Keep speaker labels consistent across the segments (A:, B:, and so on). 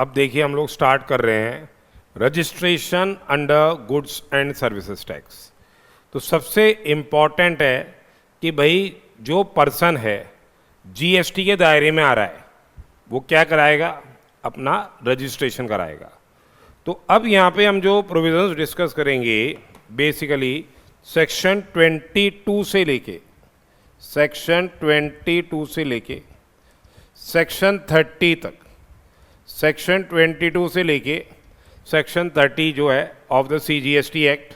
A: अब देखिए हम लोग स्टार्ट कर रहे हैं registration under goods and services tax. तो सबसे इम्पॉर्टेंट है कि भाई जो पर्सन है जीएसटी के दायरे में आ रहा है वो क्या कराएगा, अपना रजिस्ट्रेशन कराएगा। तो अब यहाँ पे हम जो प्रोविजंस डिस्कस करेंगे बेसिकली सेक्शन 22 से लेके सेक्शन 30 तक, सेक्शन 22 से लेके सेक्शन 30 जो है ऑफ द सीजीएसटी एक्ट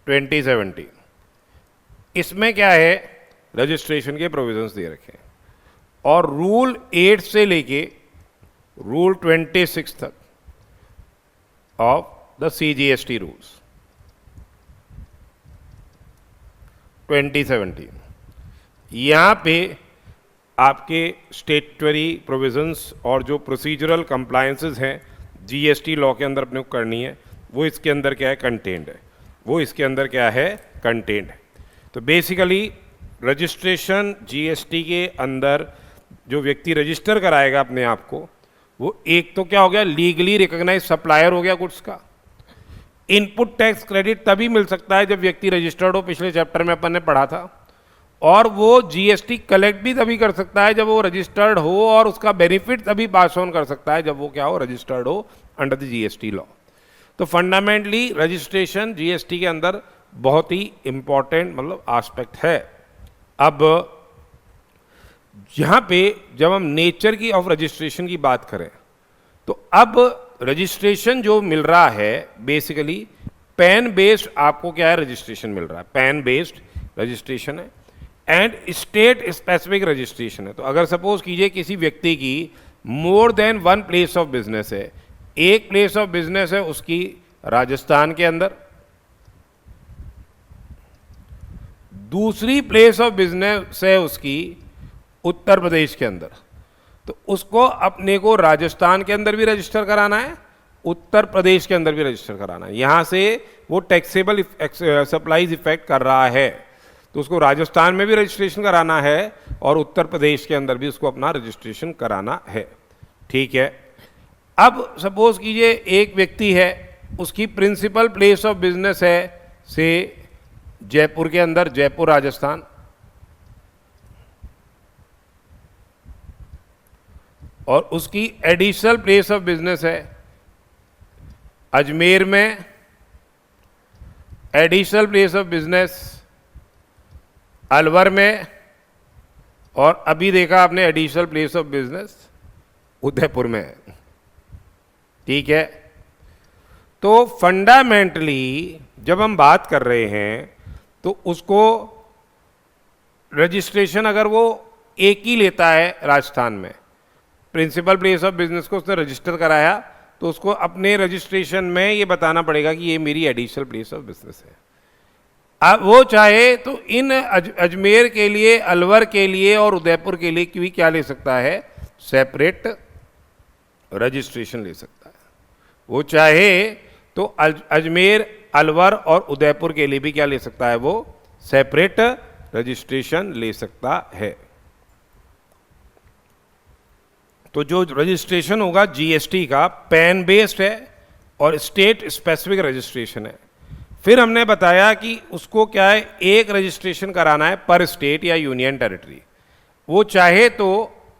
A: 2017, इसमें क्या है रजिस्ट्रेशन के प्रोविजंस दे रखे हैं। और रूल 8 से लेके रूल 26 तक ऑफ द सीजीएसटी रूल्स 2017, यहाँ पे आपके स्टेटरी प्रोविजंस और जो प्रोसीजरल कंप्लायंसेस हैं जीएसटी लॉ के अंदर अपने को करनी है वो इसके अंदर क्या है कंटेंड है। तो बेसिकली रजिस्ट्रेशन जीएसटी के अंदर जो व्यक्ति रजिस्टर कराएगा अपने आप को, वो एक तो क्या हो गया, लीगली रिकॉग्नाइज सप्लायर हो गया गुड्स का। इनपुट टैक्स क्रेडिट तभी मिल सकता है जब व्यक्ति रजिस्टर्ड हो, पिछले चैप्टर में अपन ने पढ़ा था। और वो जीएसटी कलेक्ट भी तभी कर सकता है जब वो रजिस्टर्ड हो, और उसका बेनिफिट तभी पास ऑन कर सकता है जब वो क्या हो, रजिस्टर्ड हो अंडर द जीएसटी लॉ। तो फंडामेंटली रजिस्ट्रेशन जीएसटी के अंदर बहुत ही इंपॉर्टेंट मतलब एस्पेक्ट है। अब यहाँ पे जब हम नेचर की ऑफ रजिस्ट्रेशन की बात करें तो अब रजिस्ट्रेशन जो मिल रहा है बेसिकली पैन बेस्ड आपको क्या है रजिस्ट्रेशन मिल रहा है, पैन बेस्ड रजिस्ट्रेशन है एंड स्टेट स्पेसिफिक रजिस्ट्रेशन है। तो अगर सपोज कीजिए किसी व्यक्ति की more than one place of business है, एक प्लेस ऑफ बिजनेस है उसकी राजस्थान के अंदर, दूसरी प्लेस ऑफ बिजनेस है उसकी उत्तर प्रदेश के अंदर, तो उसको अपने को राजस्थान के अंदर भी रजिस्टर कराना है, उत्तर प्रदेश के अंदर भी रजिस्टर कराना है। यहाँ से वो टैक्सेबल सप्लाईज इफेक्ट कर रहा है, तो उसको राजस्थान में भी रजिस्ट्रेशन कराना है और उत्तर प्रदेश के अंदर भी उसको अपना रजिस्ट्रेशन कराना है। ठीक है, अब सपोज कीजिए एक व्यक्ति है, उसकी प्रिंसिपल प्लेस ऑफ बिजनेस है से जयपुर के अंदर, जयपुर राजस्थान, और उसकी एडिशनल प्लेस ऑफ बिजनेस है अजमेर में, additional place of business Alwar में, और अभी देखा आपने additional place of business Udaipur में है। ठीक है, तो फंडामेंटली जब हम बात कर रहे हैं तो उसको रजिस्ट्रेशन अगर वो एक ही लेता है राजस्थान में, प्रिंसिपल प्लेस ऑफ बिजनेस को उसने रजिस्टर कराया, तो उसको अपने रजिस्ट्रेशन में ये बताना पड़ेगा कि ये मेरी एडिशनल प्लेस ऑफ बिजनेस है। अब वो चाहे तो इन अजमेर के लिए, अलवर के लिए और उदयपुर के लिए भी क्या ले सकता है, सेपरेट रजिस्ट्रेशन ले सकता है। वो चाहे तो अजमेर, अलवर और उदयपुर के लिए भी क्या ले सकता है, वो सेपरेट रजिस्ट्रेशन ले सकता है। तो जो रजिस्ट्रेशन होगा जीएसटी का पैन बेस्ड है और स्टेट स्पेसिफिक रजिस्ट्रेशन है। फिर हमने बताया कि उसको क्या है, एक रजिस्ट्रेशन कराना है पर स्टेट या यूनियन टेरिटरी। वो चाहे तो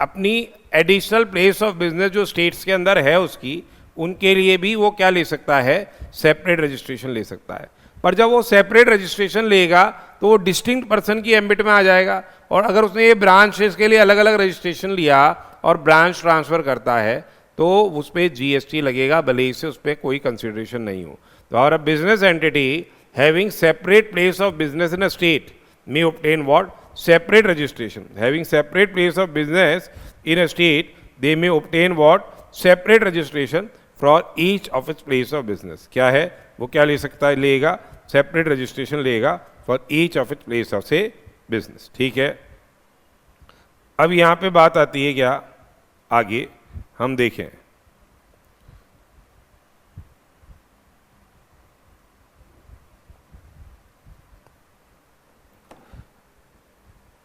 A: अपनी एडिशनल प्लेस ऑफ बिजनेस जो स्टेट्स के अंदर है उसकी, उनके लिए भी वो क्या ले सकता है, सेपरेट रजिस्ट्रेशन ले सकता है। पर जब वो सेपरेट रजिस्ट्रेशन लेगा तो वो डिस्टिंक्ट पर्सन की एम्बिट में आ जाएगा, और अगर उसने ये ब्रांचेस के लिए अलग अलग रजिस्ट्रेशन लिया और ब्रांच ट्रांसफ़र करता है तो उस पर जीएसटी लगेगा, भले ही से उस पर कोई कंसिडरेशन नहीं हो। तो और a business entity having separate place of business in a state may obtain what, separate registration. Having separate place of business in a state, they may obtain what, separate registration for each of its place of business. क्या है वो, क्या ले सकता है, लेगा separate registration लेगा for each of its place of से बिजनेस। ठीक है, अब यहाँ पे बात आती है क्या, आगे हम देखें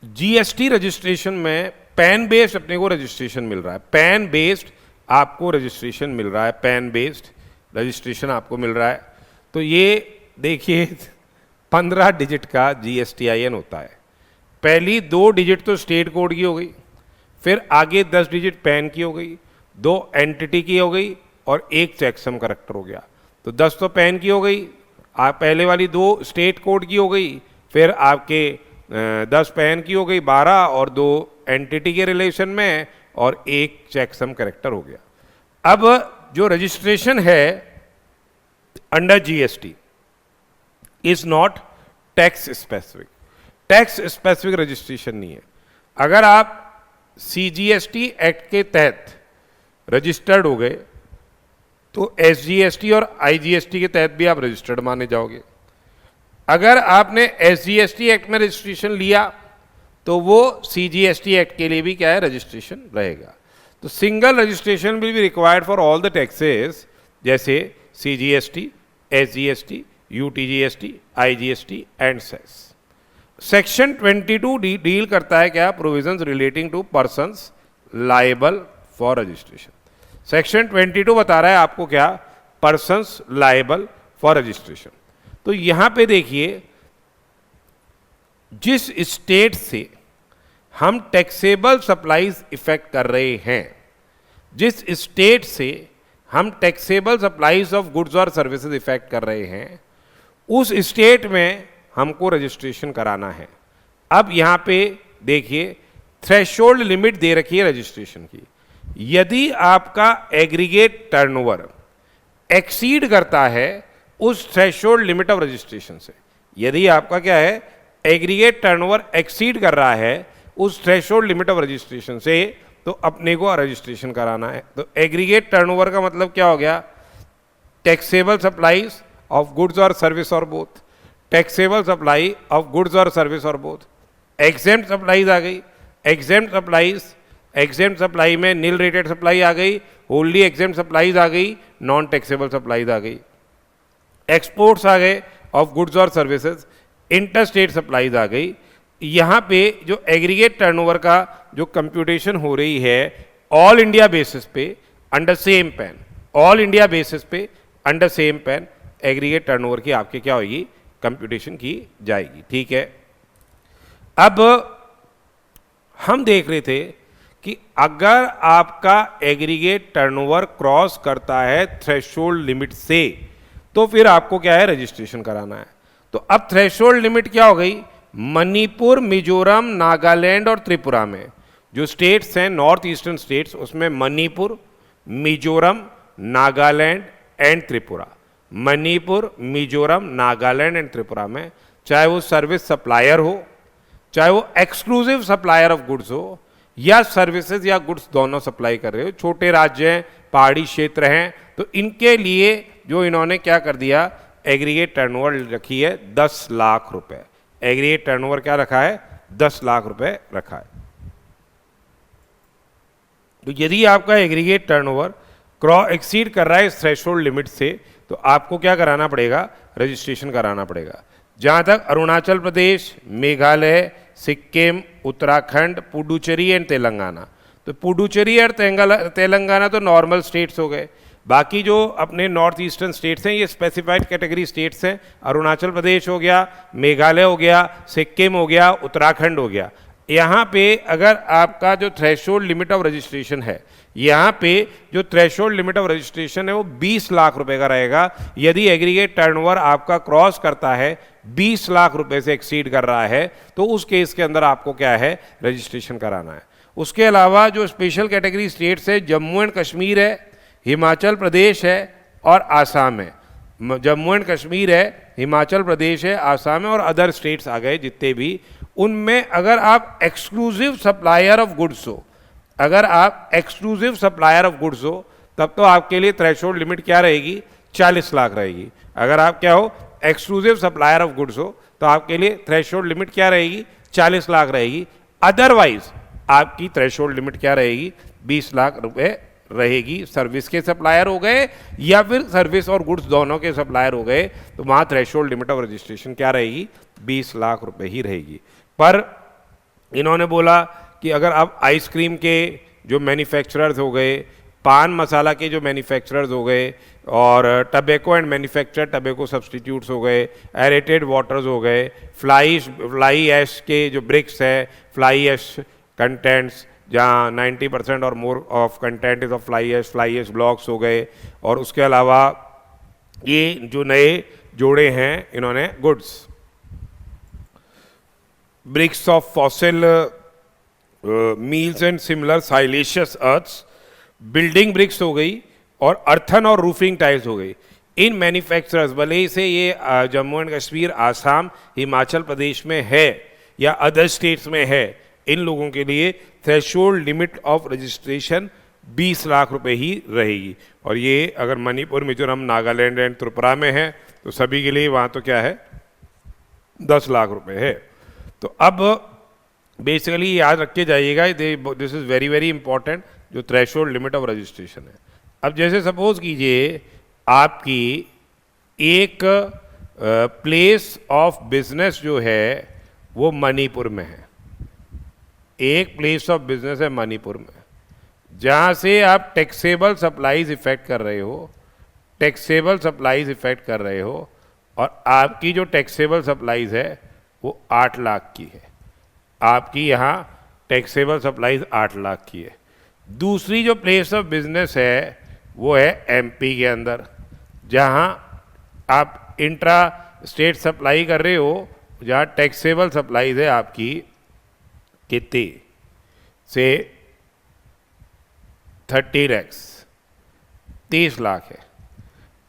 A: जीएसटी रजिस्ट्रेशन में पैन बेस्ड अपने को रजिस्ट्रेशन मिल रहा है, पैन बेस्ड आपको रजिस्ट्रेशन मिल रहा है, पैन बेस्ड रजिस्ट्रेशन आपको मिल रहा है। तो ये देखिए 15 डिजिट का GSTIN होता है। पहली 2 डिजिट तो स्टेट कोड की हो गई, फिर आगे 10 डिजिट पैन की हो गई, 2 एंटिटी की हो गई और 1 चेकसम करैक्टर हो गया। तो 10 तो पैन की हो गई, आप पहले वाली 2 स्टेट कोड की हो गई, फिर आपके 10 पैन की हो गई 12 और 2 एंटिटी के रिलेशन में और 1 चेकसम करैक्टर हो गया। अब जो रजिस्ट्रेशन है under GST is not tax specific, tax specific registration नहीं है। अगर आप CGST एक्ट के तहत रजिस्टर्ड हो गए तो SGST और IGST के तहत भी आप रजिस्टर्ड माने जाओगे। अगर आपने SGST एक्ट में रजिस्ट्रेशन लिया तो वो CGST एक्ट के लिए भी क्या है, रजिस्ट्रेशन रहेगा। तो single registration will be required for all the taxes, जैसे CGST, SGST, UTGST, IGST and cess. Section 22 deal करता है क्या, provisions relating to persons liable for registration. Section 22 बता रहा है आपको क्या, पर्सन्स लायबल फॉर रजिस्ट्रेशन। तो यहां पे देखिए, जिस स्टेट से हम टैक्सेबल सप्लाईज इफेक्ट कर रहे हैं, जिस स्टेट से हम टैक्सेबल सप्लाईज ऑफ गुड्स और सर्विसेज इफेक्ट कर रहे हैं, उस स्टेट में हमको रजिस्ट्रेशन कराना है। अब यहां पे देखिए थ्रेशोल्ड लिमिट दे रखी है रजिस्ट्रेशन की। यदि आपका एग्रीगेट टर्नओवर एक्सीड करता है उस थ्रेशोल्ड लिमिट ऑफ रजिस्ट्रेशन से, यदि आपका क्या है, एग्रीगेट टर्नओवर एक्सीड कर रहा है उस थ्रेशोल्ड लिमिट ऑफ रजिस्ट्रेशन से, तो अपने को रजिस्ट्रेशन कराना है। तो एग्रीगेट टर्नओवर का मतलब क्या हो गया, टैक्सेबल सप्लाईज ऑफ गुड्स और सर्विस और both, taxable supply of goods और सर्विस और बोथ। एग्जेम्प्ट सप्लाईज आ गई, एग्जेम्प्ट सप्लाईज, एग्जेम्प्ट सप्लाई में नील रेटेड सप्लाई आ गई, होल्ली एग्जेम्प्ट सप्लाईज आ गई, नॉन टैक्सेबल सप्लाईज आ गई। एक्सपोर्ट्स आ गए ऑफ गुड्स और सर्विसेज, इंटर स्टेट सप्लाईज आ गई। यहाँ पे जो एग्रीगेट टर्नओवर का जो कंप्यूटेशन हो रही है ऑल इंडिया बेसिस पे under same PAN, all India basis पे under same PAN aggregate turnover की आपके क्या होगी, कंप्यूटेशन की जाएगी। ठीक है, अब हम देख रहे थे कि अगर आपका एग्रीगेट टर्नओवर क्रॉस करता है थ्रेशोल्ड लिमिट से, तो फिर आपको क्या है, रजिस्ट्रेशन कराना है। तो अब थ्रेशोल्ड लिमिट क्या हो गई, मणिपुर, मिजोरम, नागालैंड और त्रिपुरा में जो स्टेट्स हैं, नॉर्थ ईस्टर्न स्टेट्स, उसमें मणिपुर, मिजोरम, नागालैंड एंड त्रिपुरा, मणिपुर, मिजोरम, नागालैंड एंड त्रिपुरा में, चाहे वो सर्विस सप्लायर हो, चाहे वो एक्सक्लूसिव सप्लायर ऑफ गुड्स हो, या सर्विसेज या गुड्स दोनों सप्लाई कर रहे हो, छोटे राज्य हैं, पहाड़ी क्षेत्र हैं, तो इनके लिए जो इन्होंने क्या कर दिया, एग्रीगेट टर्नओवर रखी है 10 लाख रुपए। एग्रीगेट टर्नओवर क्या रखा है, 10 लाख रुपए रखा है। तो यदि आपका एग्रीगेट टर्नओवर क्रॉस एक्सीड कर रहा है इस थ्रेशोल्ड लिमिट से, तो आपको क्या कराना पड़ेगा, रजिस्ट्रेशन कराना पड़ेगा। जहां तक अरुणाचल प्रदेश, मेघालय, सिक्किम, उत्तराखंड, पुडुचेरी एंड तेलंगाना, तो पुडुचेरी और तेलंगाना तो नॉर्मल स्टेट्स हो गए। बाकी जो अपने नॉर्थ ईस्टर्न स्टेट्स हैं ये स्पेसिफाइड कैटेगरी स्टेट्स हैं। अरुणाचल प्रदेश हो गया, मेघालय हो गया, सिक्किम हो गया, उत्तराखंड हो गया। यहाँ पे अगर आपका जो थ्रेशोल्ड लिमिट ऑफ रजिस्ट्रेशन है, यहाँ पे जो थ्रेशोल्ड लिमिट ऑफ रजिस्ट्रेशन है वो 20 लाख रुपए का रहेगा। यदि एग्रीगेट टर्नओवर आपका क्रॉस करता है 20 लाख रुपए से एक्सीड कर रहा है, तो उस केस के अंदर आपको क्या है, रजिस्ट्रेशन कराना है। उसके अलावा जो स्पेशल कैटेगरी स्टेट्स है, जम्मू एंड कश्मीर है, हिमाचल प्रदेश है और आसाम है। जम्मू एंड कश्मीर है, हिमाचल प्रदेश है, आसाम है और अदर स्टेट्स आ गए जितने भी, उनमें अगर आप एक्सक्लूसिव सप्लायर ऑफ गुड्स हो, अगर आप एक्सक्लूसिव सप्लायर ऑफ गुड्स हो, तब तो आपके लिए थ्रेशोल्ड लिमिट क्या रहेगी, 40 लाख रहेगी। अगर आप क्या हो, एक्सक्लूसिव सप्लायर ऑफ गुड्स हो, तो आपके लिए थ्रेशोल्ड लिमिट क्या रहेगी, 40 लाख रहेगी। अदरवाइज आपकी थ्रेशोल्ड लिमिट क्या रहेगी, 20 लाख रुपए रहेगी। सर्विस के सप्लायर हो गए या फिर सर्विस और गुड्स दोनों के सप्लायर हो गए, तो वहाँ थ्रेशोल्ड लिमिट ऑफ रजिस्ट्रेशन क्या रहेगी, 20 लाख रुपए ही रहेगी। पर इन्होंने बोला कि अगर आप आइसक्रीम के जो मैन्युफैक्चरर्स हो गए, पान मसाला के जो मैन्युफैक्चरर्स हो गए, और tobacco and manufacture tobacco substitutes हो गए, एरेटेड वाटर्स हो गए, फ्लाई ऐश के जो ब्रिक्स है, फ्लाई ऐश कंटेंट्स जहाँ 90% और more of content is of fly ash blocks हो गए, और उसके अलावा ये जो नए जोड़े हैं इन्होंने goods, bricks of fossil meals and similar siliceous earths, building bricks हो गई, और अर्थन और रूफिंग टाइल्स हो गई। इन मैन्युफैक्चरर्स, भले ही से ये जम्मू एंड कश्मीर, आसाम, हिमाचल प्रदेश में है या अदर स्टेट्स में है, इन लोगों के लिए threshold limit of registration 20 lakh रुपए ही रहेगी। और ये अगर मणिपुर, मिजोरम, नागालैंड एंड त्रिपुरा में है तो सभी के लिए वहाँ तो क्या है 10 लाख रुपए है। तो अब बेसिकली याद रख के जाइएगा, this is very very important, जो थ्रेशोल्ड लिमिट ऑफ रजिस्ट्रेशन है। अब जैसे सपोज कीजिए आपकी एक प्लेस ऑफ बिजनेस जो है वो मणिपुर में है, एक प्लेस ऑफ बिजनेस है मणिपुर में, जहाँ से आप टैक्सेबल सप्लाईज इफेक्ट कर रहे हो, टैक्सेबल सप्लाईज इफेक्ट कर रहे हो, और आपकी जो टैक्सेबल सप्लाईज है वो 8 लाख की है। आपकी यहाँ टैक्सेबल सप्लाईज 8 लाख की है। दूसरी जो प्लेस ऑफ बिजनेस है वो है एमपी के अंदर, जहाँ आप इंट्रा स्टेट सप्लाई कर रहे हो, जहाँ टैक्सेबल सप्लाईज है आपकी कितनी से 30 लैक्स, 30 लाख है।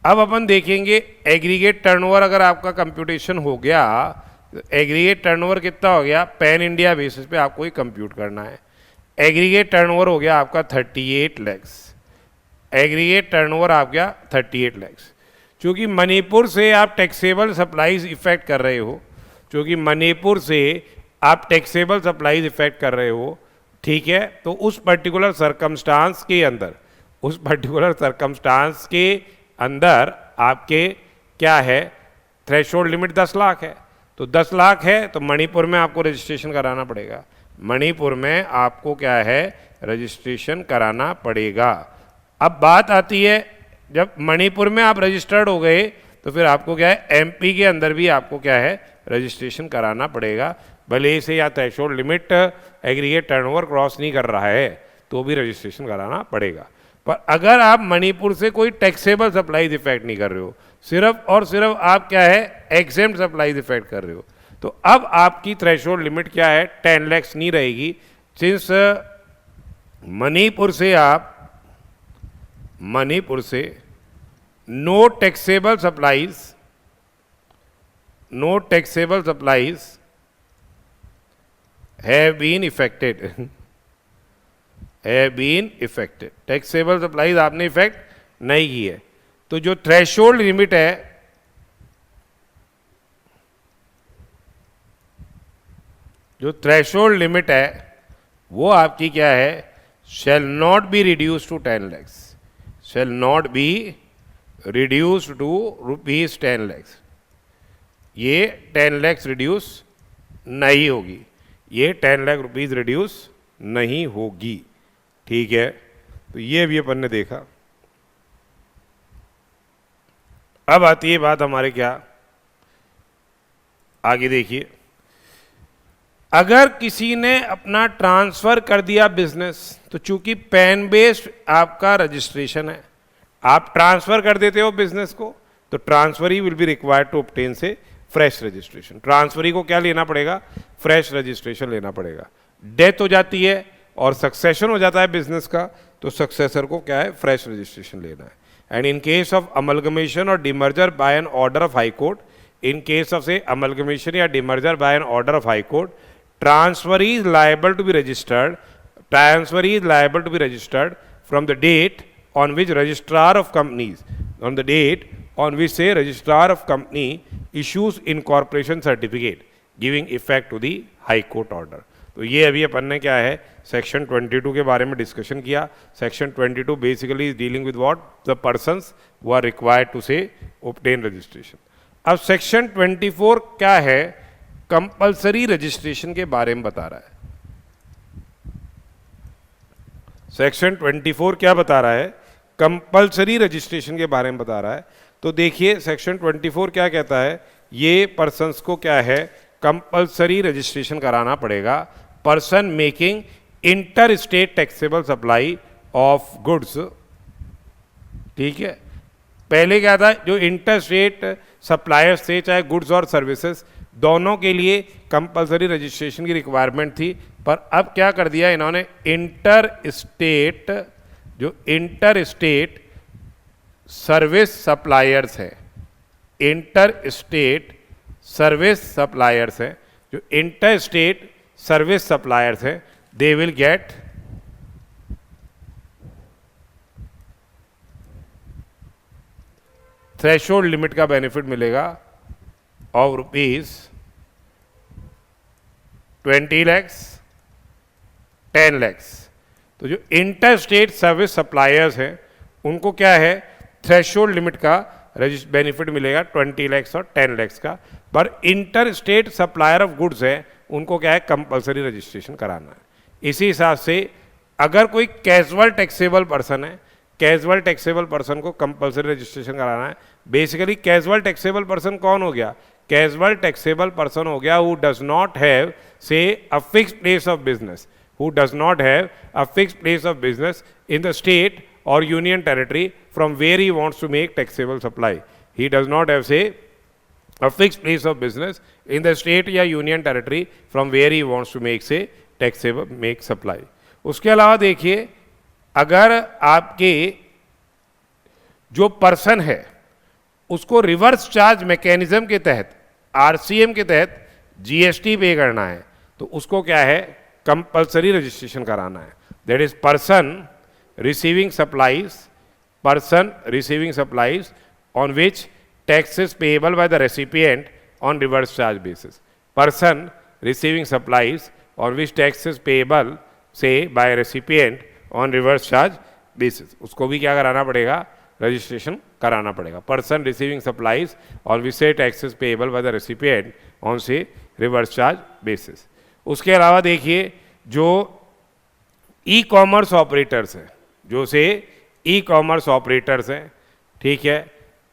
A: अब अपन देखेंगे एग्रीगेट टर्नओवर, अगर आपका कंप्यूटेशन हो गया तो एग्रीगेट टर्नओवर कितना हो गया, पैन इंडिया बेसिस पे आपको ही कंप्यूट करना है। एग्रीगेट टर्नओवर हो गया आपका 38 लैक्स, एग्रीगेट टर्नओवर आ गया 38 लैक्स। चूँकि मणिपुर से आप टैक्सेबल सप्लाईज इफेक्ट कर रहे हो, चूँकि मणिपुर से आप टैक्सेबल सप्लाईज इफेक्ट कर रहे हो, ठीक है, तो उस पर्टिकुलर सरकमस्टांस के अंदर, उस पर्टिकुलर सरकमस्टांस के अंदर आपके क्या है, थ्रेशोल्ड लिमिट 10 लाख है। तो 10 लाख है तो मणिपुर में आपको रजिस्ट्रेशन कराना पड़ेगा, मणिपुर में आपको क्या है रजिस्ट्रेशन कराना पड़ेगा। अब बात आती है, जब मणिपुर में आप रजिस्टर्ड हो गए तो फिर आपको क्या है एमपी के अंदर भी आपको क्या है रजिस्ट्रेशन कराना पड़ेगा, भले से या threshold limit aggregate turnover cross नहीं कर रहा है तो भी रजिस्ट्रेशन कराना पड़ेगा। पर अगर आप मणिपुर से कोई टैक्सेबल सप्लाईज इफेक्ट नहीं कर रहे हो, सिर्फ और सिर्फ आप क्या है एग्जेम्प्ट सप्लाईज इफेक्ट कर रहे हो, तो अब आपकी थ्रेशोल्ड लिमिट क्या है 10 लैक्स नहीं रहेगी। सिंस मणिपुर से no taxable supplies have been affected, taxable supplies आपने इफेक्ट नहीं की है। तो जो थ्रेशोल्ड लिमिट है, जो थ्रेशोल्ड लिमिट है वो आपकी क्या है, shall not be reduced to 10 lakhs, shall not be reduced to rupees 10 lakhs, ये 10 lakhs रिड्यूस नहीं होगी, ये 10 लाख रुपीज रिड्यूस नहीं होगी, ठीक है। तो ये भी अपन ने देखा। अब आती है बात हमारे क्या आगे, देखिए अगर किसी ने अपना ट्रांसफर कर दिया बिजनेस, तो चूंकि पैन बेस्ड आपका रजिस्ट्रेशन है, आप ट्रांसफर कर देते हो बिजनेस को, तो transferee will be required to obtain से फ्रेश रजिस्ट्रेशन। ट्रांसफरी को क्या लेना पड़ेगा, फ्रेश रजिस्ट्रेशन लेना पड़ेगा। डेथ हो जाती है और सक्सेशन हो जाता है बिजनेस का, तो सक्सेसर को क्या है फ्रेश रजिस्ट्रेशन लेना है। And in case of amalgamation और demerger by an order of high court, in case of से अमलगमेशन या demerger by an order of high court, transferee is liable to be registered from the date on which registrar of companies, on the date on which say registrar of company issues incorporation certificate giving effect to the high court order। तो ये अभी अपन ने क्या है section 22 के बारे में discussion किया। Section 22 basically is dealing with what, the persons who are required to से ऑब्टेन रजिस्ट्रेशन। अब सेक्शन 24 क्या है, कंपलसरी रजिस्ट्रेशन के बारे में बता रहा है। सेक्शन 24 क्या बता रहा है? कंपलसरी रजिस्ट्रेशन के बारे में बता रहा है। तो देखिए सेक्शन 24 क्या कहता है, ये पर्सन्स को क्या है, कंपलसरी रजिस्ट्रेशन कराना पड़ेगा। Person making inter state taxable supply of goods, ठीक है। पहले क्या था, जो इंटर स्टेट सप्लायर्स थे, चाहे गुड्स और सर्विसेज, दोनों के लिए कंपलसरी रजिस्ट्रेशन की रिक्वायरमेंट थी। पर अब क्या कर दिया इन्होंने, इंटर स्टेट, जो इंटर स्टेट सर्विस सप्लायर्स हैं, इंटर स्टेट सर्विस सप्लायर्स हैं, जो इंटर स्टेट सर्विस सप्लायर्स हैं, they will get threshold limit का बेनिफिट मिलेगा ऑफ ₹20 लाख 10 लाख। तो जो इंटर स्टेट सर्विस सप्लायर्स हैं उनको क्या है, थ्रेशोल्ड लिमिट का बेनिफिट मिलेगा 20 लाख और 10 लाख का। पर inter state supplier of goods है, उनको क्या है, कंपलसरी रजिस्ट्रेशन कराना है। इसी हिसाब से अगर कोई कैजुअल टैक्सेबल पर्सन है, कैजुअल टैक्सेबल पर्सन को कंपलसरी रजिस्ट्रेशन कराना है। बेसिकली कैजुअल टैक्सेबल पर्सन कौन हो गया, कैजुअल टैक्सेबल पर्सन हो गया हु डज नॉट हैव से a fix place of business, who does not have a fixed place of business in the state or union territory from where he wants to make taxable supply. He does not have, say, a fixed place of business in the state या union territory from where he wants to make, say, taxable, make supply. उसके अलावा देखिए, अगर आपके जो person है उसको reverse charge mechanism के तहत, आरसीएम के तहत जीएसटी पे करना है, तो उसको क्या है, कंपलसरी रजिस्ट्रेशन कराना है। That is person receiving supplies, person receiving supplies on which taxes payable by the recipient on reverse charge basis. Person receiving supplies on which taxes payable से by recipient on reverse charge basis, उसको भी क्या कराना पड़ेगा, registration कराना पड़ेगा। Person receiving supplies on which से taxes payable by the recipient on से रिवर्स चार्ज बेसिस। उसके अलावा देखिए, जो ई कॉमर्स ऑपरेटर्स हैं, जो से ई कॉमर्स ऑपरेटर्स हैं, ठीक है,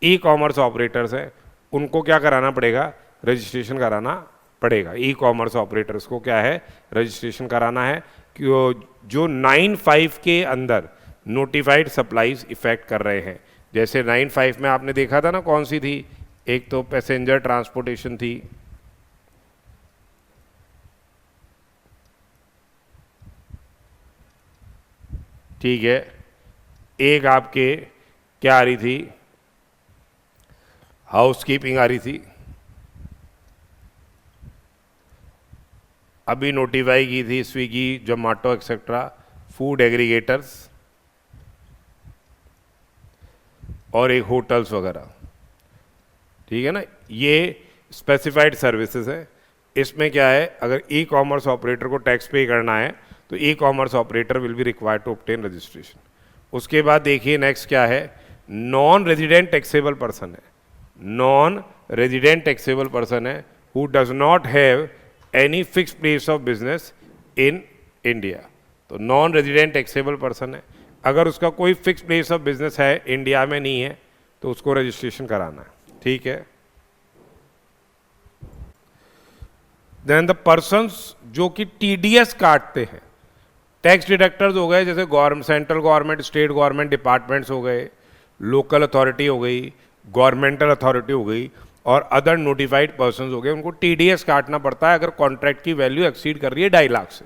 A: ई कॉमर्स ऑपरेटर्स हैं, उनको क्या कराना पड़ेगा, रजिस्ट्रेशन कराना पड़ेगा। ई कॉमर्स ऑपरेटर्स को क्या है, रजिस्ट्रेशन कराना है कि जो 9(5) के अंदर नोटिफाइड सप्लाईज इफेक्ट कर रहे हैं। जैसे 9(5) में आपने देखा था ना, कौन सी थी, एक तो पैसेंजर ट्रांसपोर्टेशन थी, ठीक है, एक आपके क्या आ रही थी, हाउसकीपिंग आ रही थी, अभी नोटिफाई की थी Swiggy, Zomato etcetera, food aggregators, और एक होटल्स वगैरह, ठीक है ना, ये स्पेसिफाइड सर्विसेज है। इसमें क्या है, अगर ई कॉमर्स ऑपरेटर को टैक्स पे करना है तो e commerce operator will be required to obtain registration. उसके बाद देखिए नेक्स्ट क्या है, नॉन रेजिडेंट टैक्सेबल पर्सन है, नॉन रेजिडेंट टैक्सेबल पर्सन है who does not have any fix place of business in India. तो नॉन रेजिडेंट टैक्सेबल पर्सन है, अगर उसका कोई फिक्स प्लेस ऑफ बिजनेस है इंडिया में नहीं है तो उसको रजिस्ट्रेशन कराना है, ठीक है। देन द पर्सन्स जो कि टीडीएस काटते हैं, टैक्स डिडक्टर्स हो गए, जैसे government, central government, state government departments हो गए, लोकल अथॉरिटी हो गई, गवर्नमेंटल अथॉरिटी हो गई, और अदर नोटिफाइड पर्सन्स हो गए, उनको टीडीएस काटना पड़ता है अगर कॉन्ट्रैक्ट की वैल्यू एक्सीड कर रही है 2.5 लाख से।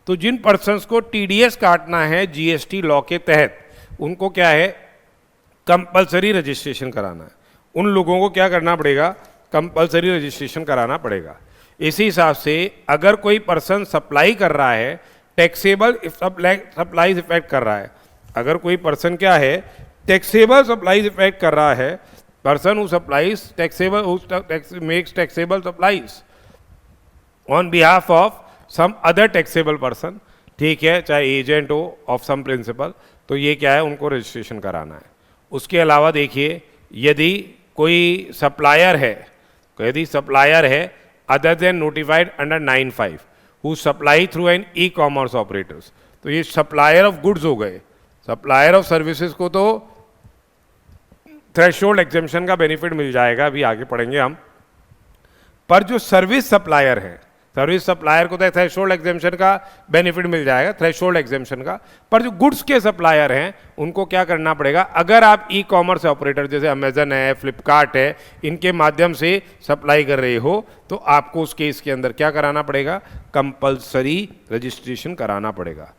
A: तो जिन पर्सन्स को टीडीएस काटना है जीएसटी लॉ के तहत, उनको क्या है, कंपलसरी रजिस्ट्रेशन कराना है। उन लोगों को क्या करना पड़ेगा, कंपलसरी रजिस्ट्रेशन कराना पड़ेगा। इसी हिसाब से अगर कोई पर्सन सप्लाई कर रहा है, टैक्सेबल सप्लाईज इफेक्ट कर रहा है, अगर कोई पर्सन क्या है, टैक्सेबल सप्लाईज इफेक्ट कर रहा है, person who supplies taxable, makes taxable supplies on behalf of some other taxable person, ठीक है, चाहे एजेंट हो ऑफ सम प्रिंसिपल, तो ये क्या है, उनको रजिस्ट्रेशन कराना है। उसके अलावा देखिए, यदि कोई सप्लायर है, यदि सप्लायर है other than notified under 9(5) who supply through an e-commerce operators, तो ये सप्लायर ऑफ गुड्स हो गए। सप्लायर ऑफ सर्विसेज को तो थ्रेशोल्ड एग्जेम्पशन का बेनिफिट मिल जाएगा, अभी आगे पढ़ेंगे हम। पर जो सर्विस सप्लायर है, सर्विस सप्लायर को तो थ्रेशोल्ड एग्जेम्पशन का बेनिफिट मिल जाएगा, थ्रेशोल्ड एग्जेम्पशन का। पर जो गुड्स के सप्लायर हैं उनको क्या करना पड़ेगा? अगर आप ई कॉमर्स ऑपरेटर जैसे अमेजन है, फ्लिपकार्ट है, इनके माध्यम से सप्लाई कर रहे हो तो आपको उस केस के अंदर क्या कराना पड़ेगा? कंपल्सरी रजिस्ट्रेशन कराना पड़ेगा।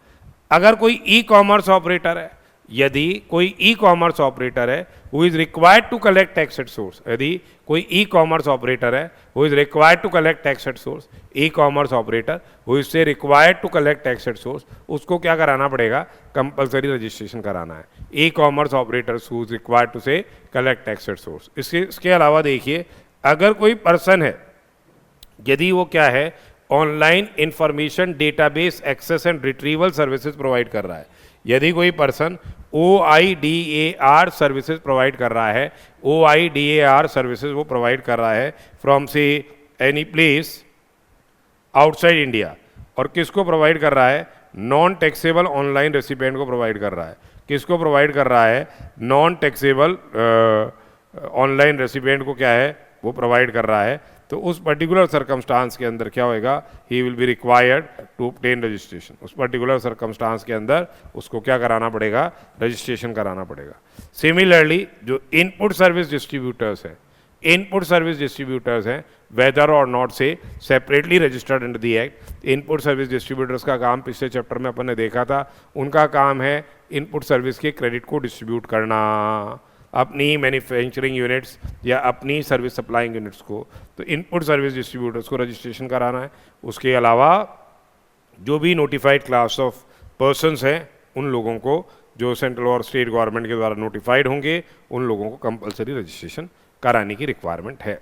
A: अगर कोई ई कॉमर्स ऑपरेटर है, यदि कोई ई कॉमर्स ऑपरेटर है who is required to collect tax at source, यदि कोई ई कॉमर्स ऑपरेटर है who is required to collect tax at source, e commerce operator who is से required to collect tax at source, उसको क्या कराना पड़ेगा? Compulsory registration कराना है। E commerce operator who is required to से collect tax at source. इसके अलावा देखिए, अगर कोई पर्सन है, यदि वो क्या है, online information database access and retrieval services provide कर रहा है, यदि कोई पर्सन OIDAR सर्विसेज प्रोवाइड कर रहा है, OIDAR सर्विसेज वो प्रोवाइड कर रहा है फ्रॉम से एनी प्लेस आउटसाइड इंडिया, और किसको प्रोवाइड कर रहा है? नॉन टैक्सेबल ऑनलाइन रेसिपिएंट को प्रोवाइड कर रहा है। किसको प्रोवाइड कर रहा है? नॉन टैक्सेबल ऑनलाइन रेसिपिएंट को क्या है, वो प्रोवाइड कर रहा है। तो उस पर्टिकुलर सर्कमस्टांस के अंदर क्या होएगा? He will be required to obtain registration. उस पर्टिकुलर सर्कमस्टांस के अंदर उसको क्या कराना पड़ेगा? रजिस्ट्रेशन कराना पड़ेगा। सिमिलरली जो इनपुट सर्विस डिस्ट्रीब्यूटर्स है, इनपुट सर्विस डिस्ट्रीब्यूटर्स हैं, वेदर और नॉट से separately registered under the act. Input service distributors का काम पिछले चैप्टर में अपन ने देखा था, उनका काम है इनपुट सर्विस के क्रेडिट को डिस्ट्रीब्यूट करना अपनी मैन्युफैक्चरिंग यूनिट्स या अपनी सर्विस सप्लाइंग यूनिट्स को। तो इनपुट सर्विस डिस्ट्रीब्यूटर्स को रजिस्ट्रेशन कराना है। उसके अलावा जो भी नोटिफाइड क्लास ऑफ पर्सन्स हैं उन लोगों को, जो सेंट्रल और स्टेट गवर्नमेंट के द्वारा नोटिफाइड होंगे, उन लोगों को कंपलसरी रजिस्ट्रेशन कराने की रिक्वायरमेंट है।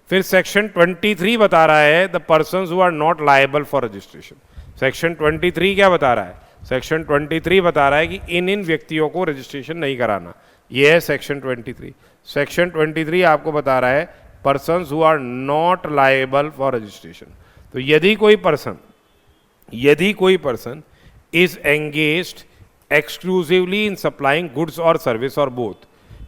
A: फिर सेक्शन 23 बता रहा है the persons who are not liable for registration. Section 23 क्या बता रहा है? सेक्शन 23 बता रहा है कि इन व्यक्तियों को रजिस्ट्रेशन नहीं कराना। ये है सेक्शन 23। सेक्शन 23 आपको बता रहा है persons who are not liable for registration. तो यदि कोई person is engaged exclusively in supplying goods और सर्विस और both,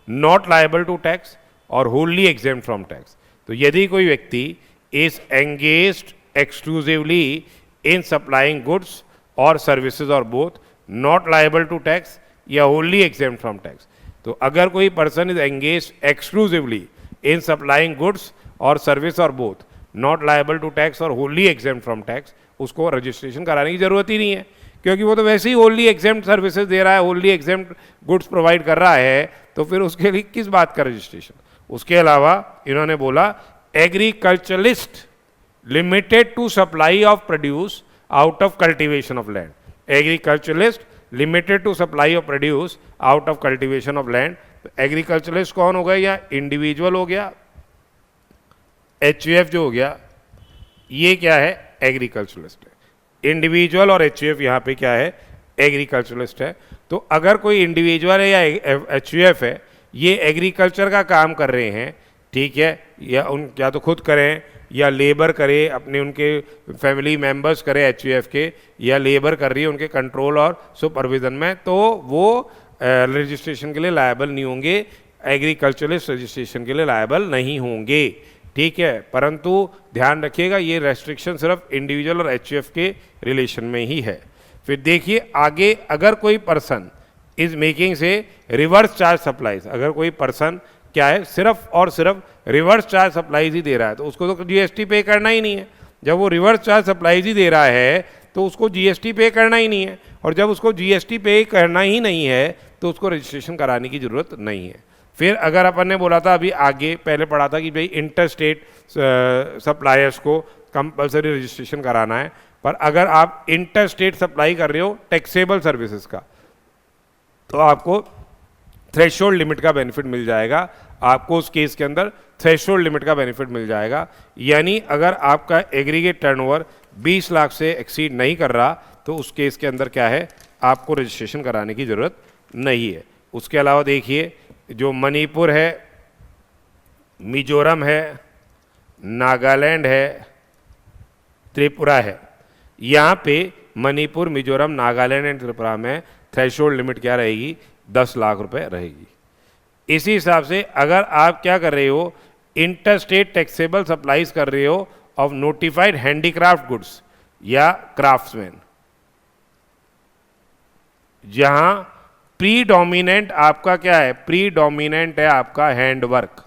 A: not liable to tax और होली एग्जेम्प्ट फ्रॉम टैक्स। तो यदि कोई व्यक्ति is engaged exclusively in supplying goods और सर्विसेज और both, not liable to tax या होली एग्जेम्प्ट फ्रॉम टैक्स। तो अगर कोई person is engaged exclusively in supplying goods और सर्विस और both, not liable to tax और होली एग्जेम्प्ट फ्रॉम टैक्स, उसको रजिस्ट्रेशन कराने की जरूरत ही नहीं है, क्योंकि वो तो वैसे ही होली एग्जेम्प्ट सर्विसेज दे रहा है, होली एग्जेम्प्ट गुड्स प्रोवाइड कर रहा है, तो फिर उसके लिए किस बात का रजिस्ट्रेशन। उसके अलावा इन्होंने बोला agriculturist limited to supply of produce out of cultivation of land. Agriculturist limited to supply of produce out of cultivation of land. Agriculturist कौन हो गया? या इंडिविजुअल हो गया, HUF जो हो गया, ये क्या है? एग्रीकल्चरलिस्ट है। इंडिविजुअल और HUF यहाँ पे क्या है? एग्रीकल्चरलिस्ट है। तो अगर कोई इंडिविजुअल है या HUF है, ये एग्रीकल्चर का काम कर रहे हैं, ठीक है, या तो खुद करें या लेबर करे, अपने उनके फैमिली मेंबर्स करे HUF के, या लेबर कर रही है उनके कंट्रोल और सुपरविजन में, तो वो रजिस्ट्रेशन के लिए लायबल नहीं होंगे, एग्रीकल्चरलिस्ट रजिस्ट्रेशन के लिए लायबल नहीं होंगे, ठीक है। परंतु ध्यान रखिएगा ये रेस्ट्रिक्शन सिर्फ इंडिविजुअल और HUF के रिलेशन में ही है। फिर देखिए आगे, अगर कोई पर्सन इज मेकिंग से रिवर्स चार्ज सप्लाईज, अगर कोई पर्सन क्या है सिर्फ और सिर्फ रिवर्स चार्ज सप्लाईज ही दे रहा है, तो उसको तो GST पे करना ही नहीं है। जब वो रिवर्स चार्ज सप्लाईज ही दे रहा है तो उसको GST पे करना ही नहीं है, और जब उसको GST पे करना ही नहीं है तो उसको रजिस्ट्रेशन कराने की ज़रूरत नहीं है। फिर अगर अपन ने बोला था, अभी आगे पहले पढ़ा था कि भाई इंटर स्टेट सप्लायर्स को कंपलसरी रजिस्ट्रेशन कराना है, पर अगर आप इंटर स्टेट सप्लाई कर रहे हो टैक्सेबल सर्विसेज का, तो आपको थ्रेशोल्ड लिमिट का बेनिफिट मिल जाएगा। आपको उस केस के अंदर थ्रेशोल्ड लिमिट का बेनिफिट मिल जाएगा, यानी अगर आपका एग्रीगेट टर्नओवर 20 लाख से एक्सीड नहीं कर रहा तो उस केस के अंदर क्या है, आपको रजिस्ट्रेशन कराने की ज़रूरत नहीं है। उसके अलावा देखिए, जो मणिपुर है, मिजोरम है, नागालैंड है, त्रिपुरा है, यहाँ पे मणिपुर, मिजोरम, नागालैंड एंड त्रिपुरा में थ्रेशोल्ड लिमिट क्या रहेगी, 10 लाख रुपए रहेगी। इसी हिसाब से अगर आप क्या कर रहे हो, इंटर स्टेट टैक्सेबल सप्लाईज कर रहे हो ऑफ नोटिफाइड हैंडीक्राफ्ट गुड्स या क्राफ्ट्समैन, जहां प्रीडोमिनेंट आपका क्या है, प्रीडोमिनेंट है आपका हैंडवर्क,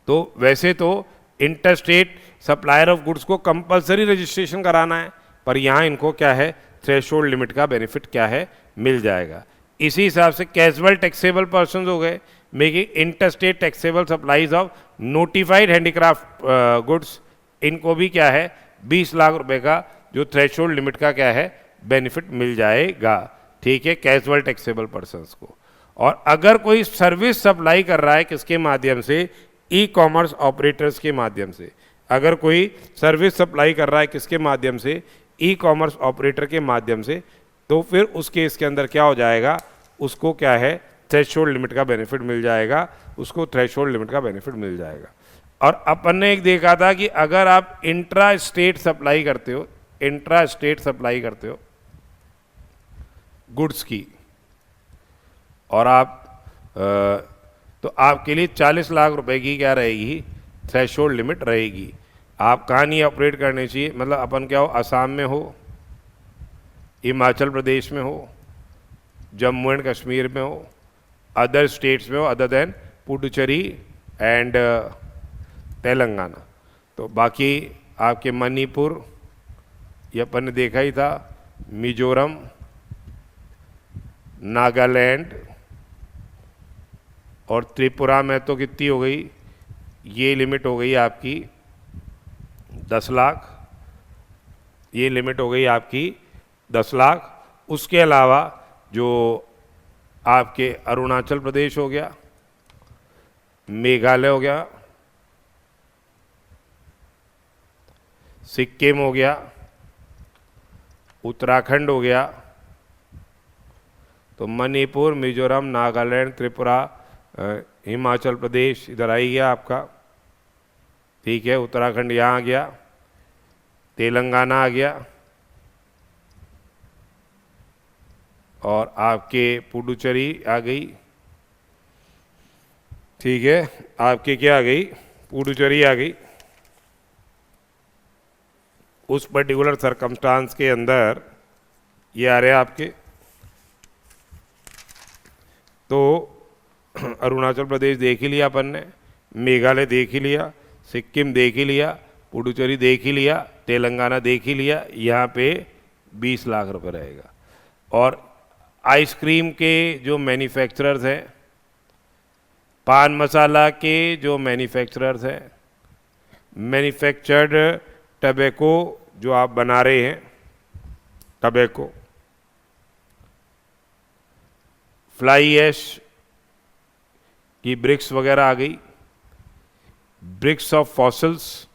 A: तो वैसे तो inter state supplier of goods को कंपलसरी रजिस्ट्रेशन कराना है, पर यहां इनको क्या है, थ्रेशोल्ड लिमिट का बेनिफिट क्या है, मिल जाएगा। इसी हिसाब से कैजुअल टैक्सेबल पर्सन हो गए making inter state taxable supplies of notified handicraft goods, इनको भी क्या है 20 लाख रुपए का जो थ्रेशोल्ड लिमिट का क्या है बेनिफिट मिल जाएगा। ठीक है, कैजुअल टैक्सेबल पर्सन्स को। और अगर कोई सर्विस सप्लाई कर रहा है किसके माध्यम से, ई कॉमर्स ऑपरेटर्स के माध्यम से, अगर कोई सर्विस सप्लाई कर रहा है किसके माध्यम से, ई कॉमर्स ऑपरेटर के माध्यम से, तो फिर उस केस के अंदर क्या हो जाएगा, उसको क्या है थ्रेशोल्ड लिमिट का बेनिफिट मिल जाएगा, उसको थ्रेशोल्ड लिमिट का बेनिफिट मिल जाएगा। और अपन ने एक देखा था कि अगर आप इंट्रा स्टेट सप्लाई करते हो, इंट्रा स्टेट सप्लाई करते हो गुड्स की, और आप तो आपके लिए 40 लाख रुपए की क्या रहेगी, थ्रेशोल्ड लिमिट रहेगी। आप कहाँ नहीं ऑपरेट करने चाहिए, मतलब अपन क्या हो, असम में हो, हिमाचल प्रदेश में हो, जम्मू एंड कश्मीर में हो, अदर स्टेट्स में हो other than Puducherry and Telangana. तो बाकी आपके मणिपुर, ये अपन ने देखा ही था, मिजोरम, नागालैंड और त्रिपुरा में तो कितनी हो गई, ये लिमिट हो गई आपकी 10 लाख, ये लिमिट हो गई आपकी 10 लाख। उसके अलावा जो आपके अरुणाचल प्रदेश हो गया, मेघालय हो गया, सिक्किम हो गया, उत्तराखंड हो गया, तो मणिपुर, मिजोरम, नागालैंड, त्रिपुरा, हिमाचल प्रदेश इधर आई गया आपका। ठीक है, उत्तराखंड यहाँ आ गया, तेलंगाना आ गया, और आपके पुडुचेरी आ गई। ठीक है, आपके क्या आ गई, पुडुचेरी आ गई। उस पर्टिकुलर सरकमस्टांस के अंदर ये आ रहे हैं आपके। तो अरुणाचल प्रदेश देख ही लिया अपन ने, मेघालय देख ही लिया, सिक्किम देख ही लिया, पुडुचेरी देख ही लिया, तेलंगाना देख ही लिया, यहाँ पे 20 लाख रुपए रहेगा। और आइसक्रीम के जो मैन्युफैक्चरर्स हैं, पान मसाला के जो मैन्युफैक्चरर्स हैं, मैन्युफैक्चर्ड टबैको जो आप बना रहे हैं, टबैको, फ्लाई ऐश की ब्रिक्स वगैरह आ गई, ब्रिक्स ऑफ फॉसिल्स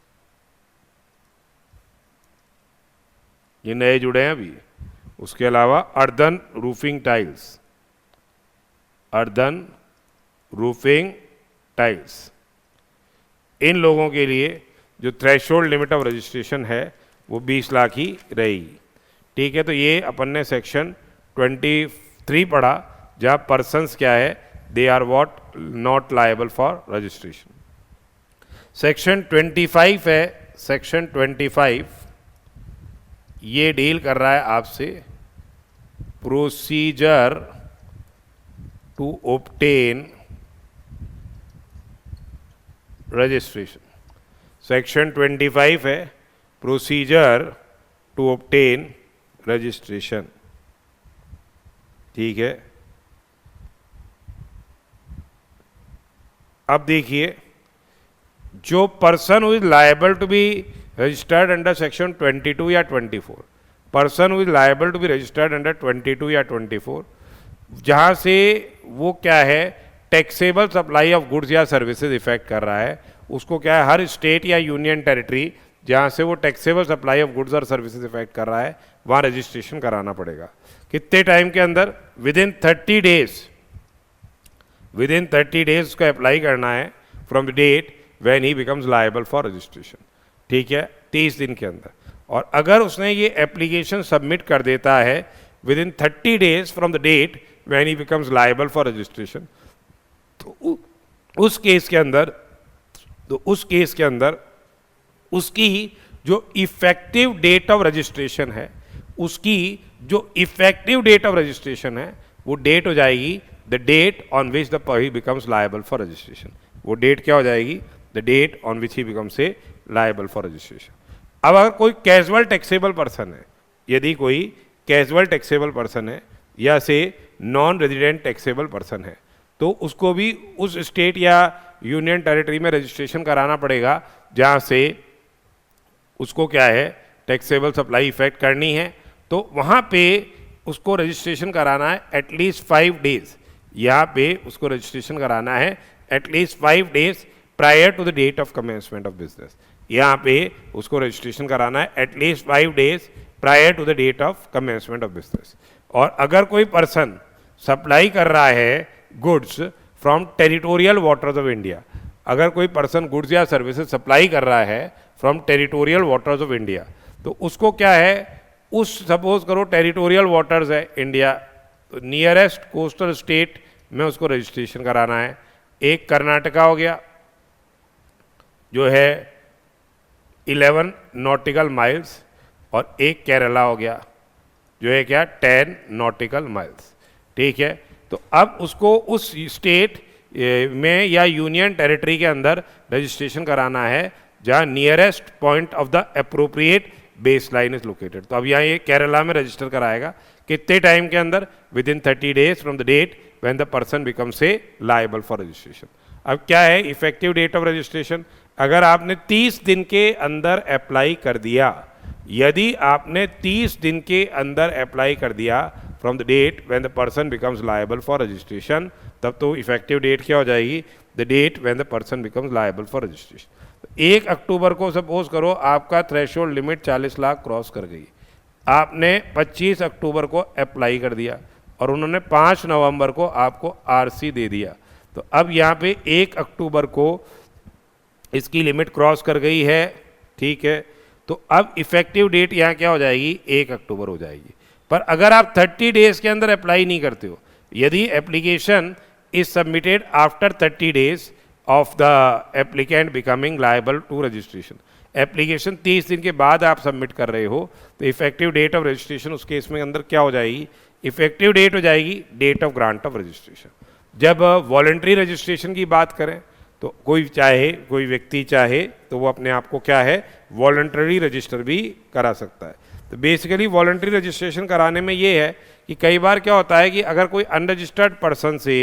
A: ये नए जुड़े हैं अभी। उसके अलावा earthen roofing tiles, earthen roofing tiles, इन लोगों के लिए जो थ्रेशोल्ड लिमिट ऑफ रजिस्ट्रेशन है वो 20 लाख ही रहेगी। ठीक है, तो ये अपन ने सेक्शन 23 पढ़ा, जहाँ पर्सन्स क्या है, they are what not liable for registration. Section 25 है, सेक्शन 25 ये डील कर रहा है आपसे procedure to obtain registration. Section 25 है प्रोसीजर टू ऑब्टेन रजिस्ट्रेशन। ठीक है, अब देखिए, जो person who is liable to be registered under section 22 या 24, person who is liable to be registered under 22 या 24, जहाँ से वो क्या है टैक्सेबल सप्लाई ऑफ गुड्स या सर्विसेज इफेक्ट कर रहा है, उसको क्या है हर स्टेट या यूनियन टेरिटरी जहाँ से वो टैक्सेबल सप्लाई ऑफ गुड्स और सर्विसेज इफेक्ट कर रहा है वहाँ रजिस्ट्रेशन कराना पड़ेगा। कितने टाइम के अंदर, विदिन 30 डेज, विदिन 30 डेज उसको अप्लाई करना है from the date when he becomes liable for registration. ठीक है, 30 दिन के अंदर। और अगर उसने ये एप्लीकेशन सबमिट कर देता है within 30 days from the date when he becomes liable for registration, तो उस केस के अंदर उसकी जो इफेक्टिव डेट ऑफ रजिस्ट्रेशन है, वो डेट हो जाएगी the date on which the he becomes liable for registration. वो डेट क्या हो जाएगी? The date on which he becomes a liable for registration. अब अगर कोई कैजुअल टैक्सेबल पर्सन है, यदि कोई कैजुअल टैक्सेबल पर्सन है या से नॉन रेजिडेंट टैक्सेबल पर्सन है, तो उसको भी उस स्टेट या यूनियन टेरिटरी में रजिस्ट्रेशन कराना पड़ेगा जहाँ से उसको क्या है, टैक्सेबल सप्लाई इफेक्ट करनी है। तो वहाँ पे उसको रजिस्ट्रेशन कराना है एटलीस्ट 5 days। यहाँ पे उसको रजिस्ट्रेशन कराना है at least 5 days prior to the date of commencement of business. यहाँ पे उसको रजिस्ट्रेशन कराना है at least 5 days prior to the date of commencement of business. और अगर कोई पर्सन सप्लाई कर रहा है goods from territorial waters of India, अगर कोई पर्सन गुड्स या सर्विसेज सप्लाई कर रहा है from territorial waters of India, तो उसको क्या है, उस सपोज करो टेरिटोरियल वाटर्स है इंडिया, तो नियरेस्ट कोस्टल स्टेट में उसको रजिस्ट्रेशन कराना है। एक कर्नाटका हो गया जो है 11 नॉटिकल माइल्स, और एक केरला हो गया जो है क्या 10 नॉटिकल माइल्स। ठीक है, तो अब उसको उस स्टेट में या यूनियन टेरिटरी के अंदर रजिस्ट्रेशन कराना है जहाँ nearest point of the appropriate base line is located. तो अब यहाँ ये केरला में रजिस्टर कराएगा कितने टाइम के अंदर? Within 30 days from the date when the person becomes a liable for registration. अब क्या है इफेक्टिव डेट ऑफ रजिस्ट्रेशन? अगर आपने 30 दिन के अंदर अप्लाई कर दिया, यदि आपने 30 दिन के अंदर अप्लाई कर दिया from the date when the person becomes liable for registration, तब तो इफेक्टिव डेट क्या हो जाएगी? The date when the person becomes liable for registration. 1 अक्टूबर को सपोज करो आपका थ्रेशोल्ड लिमिट 40 लाख क्रॉस कर गई, आपने 25 अक्टूबर को अप्लाई कर दिया और उन्होंने 5 नवंबर को आपको आरसी दे दिया। तो अब यहाँ पे 1 अक्टूबर को इसकी लिमिट क्रॉस कर गई है। ठीक है, तो अब इफेक्टिव डेट यहाँ क्या हो जाएगी? 1 अक्टूबर हो जाएगी। पर अगर आप 30 days के अंदर अप्लाई नहीं करते हो, यदि application is submitted after 30 days of the applicant becoming liable to registration, application 30 दिन के बाद आप सबमिट कर रहे हो, तो इफेक्टिव डेट ऑफ रजिस्ट्रेशन उस केस में अंदर क्या हो जाएगी? इफेक्टिव डेट हो जाएगी date of grant of registration. जब वॉलंटरी रजिस्ट्रेशन की बात करें तो कोई व्यक्ति चाहे तो वो अपने आप को क्या है, वॉलंटरी रजिस्टर भी करा सकता है। तो बेसिकली वॉलंटरी रजिस्ट्रेशन कराने में ये है कि कई बार क्या होता है कि अगर कोई अनरजिस्टर्ड पर्सन से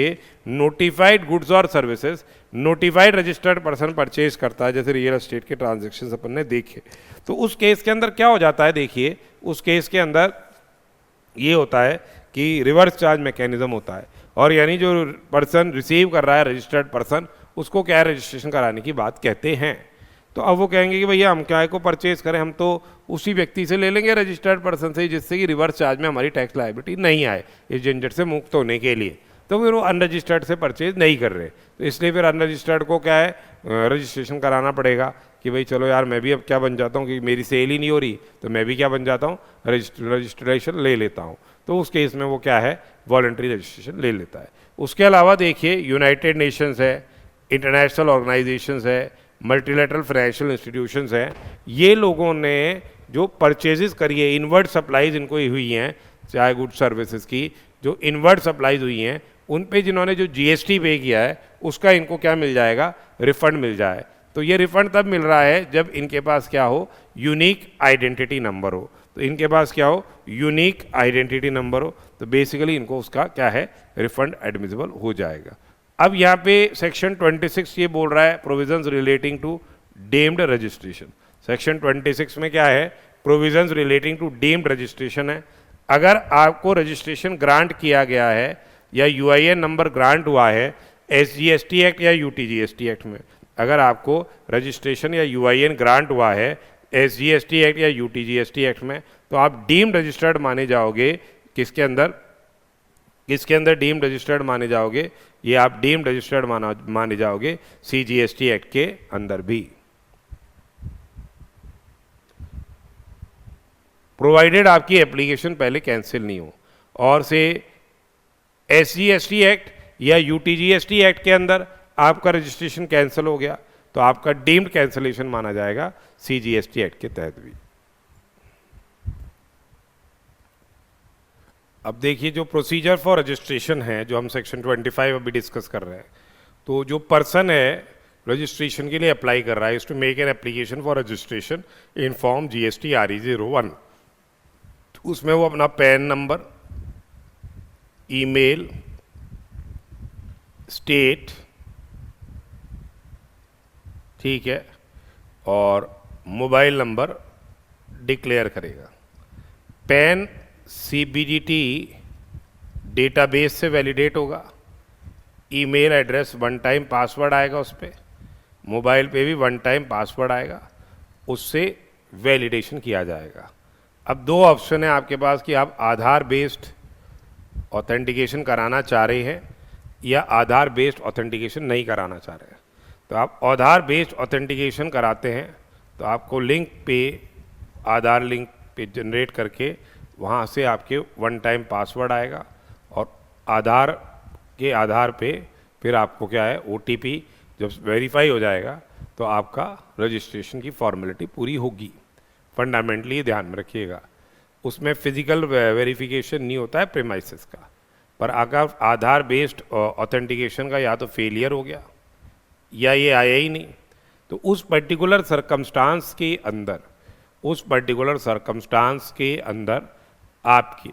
A: नोटिफाइड गुड्स और services notified registered person purchase करता है, जैसे रियल एस्टेट के ट्रांजैक्शंस अपन ने देखे, तो उस केस के अंदर क्या हो जाता है? देखिए, उस केस के अंदर ये होता है कि रिवर्स चार्ज मैकेनिज्म होता है, और यानी जो पर्सन रिसीव कर रहा है रजिस्टर्ड पर्सन, उसको क्या रजिस्ट्रेशन कराने की बात कहते हैं। तो अब वो कहेंगे कि भैया हम क्या को परचेज करें, हम तो उसी व्यक्ति से ले लेंगे रजिस्टर्ड पर्सन से, जिससे कि रिवर्स चार्ज में हमारी टैक्स लायबिलिटी नहीं आए, इस झंझट से मुक्त होने के लिए। तो फिर वो अनरजिस्टर्ड से परचेज नहीं कर रहे, तो इसलिए फिर अनरजिस्टर्ड को क्या है, रजिस्ट्रेशन कराना पड़ेगा कि भाई चलो यार मैं भी अब क्या बन जाता हूँ कि मेरी सेल ही नहीं हो रही, तो मैं भी क्या बन जाता हूँ, रजिस्ट्रेशन ले लेता हूँ। तो उस केस में वो क्या है, वॉलंटरी रजिस्ट्रेशन ले लेता है। उसके अलावा देखिए यूनाइटेड नेशंस है, इंटरनेशनल ऑर्गेनाइजेशंस है, मल्टीलेटरल फाइनेंशियल इंस्टीट्यूशंस हैं, ये लोगों ने जो परचेजेस करी है, इनवर्ड सप्लाईज इनको हुई हैं, चाहे गुड सर्विसेज की जो इनवर्ड सप्लाईज हुई हैं, उन पे जिन्होंने जो जीएसटी पे किया है उसका इनको क्या मिल जाएगा, रिफंड मिल जाए। तो ये रिफंड तब मिल रहा है जब इनके पास क्या हो, यूनिक आइडेंटिटी नंबर हो। तो इनके पास क्या हो, यूनिक आइडेंटिटी नंबर हो, तो बेसिकली इनको उसका क्या है, रिफंड एडमिसिबल हो जाएगा। अब यहाँ पे सेक्शन 26 ये बोल रहा है provisions relating to deemed registration. Section 26 में क्या है, provisions relating to deemed registration है। अगर आपको रजिस्ट्रेशन ग्रांट किया गया है या यूआईएन नंबर ग्रांट हुआ है एसजीएसटी एक्ट या यूटीजीएसटी एक्ट में, अगर आपको रजिस्ट्रेशन या यूआईएन ग्रांट हुआ है एसजीएसटी एक्ट या यूटीजीएसटी एक्ट में, तो आप डीम्ड रजिस्टर्ड माने जाओगे। किसके अंदर डीम्ड रजिस्टर्ड माने जाओगे, ये आप डीम्ड रजिस्टर्ड माने जाओगे सीजीएसटी एक्ट के अंदर भी। प्रोवाइडेड आपकी एप्लीकेशन पहले कैंसिल नहीं हो, और से SGST एक्ट या UTGST एक्ट के अंदर आपका रजिस्ट्रेशन कैंसिल हो गया तो आपका डीम्ड कैंसिलेशन माना जाएगा CGST एक्ट के तहत भी। अब देखिए जो प्रोसीजर फॉर रजिस्ट्रेशन है, जो हम सेक्शन 25 अभी डिस्कस कर रहे हैं, तो जो पर्सन है रजिस्ट्रेशन के लिए अप्लाई कर रहा है, is to make an application for registration in form GST RE01। उसमें वो अपना पैन नंबर, ईमेल, स्टेट, ठीक है, और मोबाइल नंबर डिक्लेयर करेगा। पैन CBDT डेटाबेस से वैलिडेट होगा, email address one time password आएगा उस पर, मोबाइल पे भी वन टाइम पासवर्ड आएगा, उससे वैलिडेशन किया जाएगा। अब दो ऑप्शन है आपके पास कि आप आधार बेस्ड ऑथेंटिकेशन कराना चाह रहे हैं या आधार बेस्ड ऑथेंटिकेशन नहीं कराना चाह रहे हैं। तो आप आधार बेस्ड ऑथेंटिकेशन कराते हैं तो आपको लिंक पे, आधार लिंक पे जनरेट करके वहाँ से आपके वन टाइम पासवर्ड आएगा, और आधार के आधार पे फिर आपको क्या है OTP जब वेरीफाई हो जाएगा तो आपका रजिस्ट्रेशन की फॉर्मेलिटी पूरी होगी। फंडामेंटली ये ध्यान में रखिएगा, उसमें फिजिकल वेरिफिकेशन नहीं होता है प्रीमाइसेस का, पर अगर आधार बेस्ड ऑथेंटिकेशन का या तो फेलियर हो गया या ये आया ही नहीं, तो उस पर्टिकुलर सरकमस्टांस के अंदर, आपकी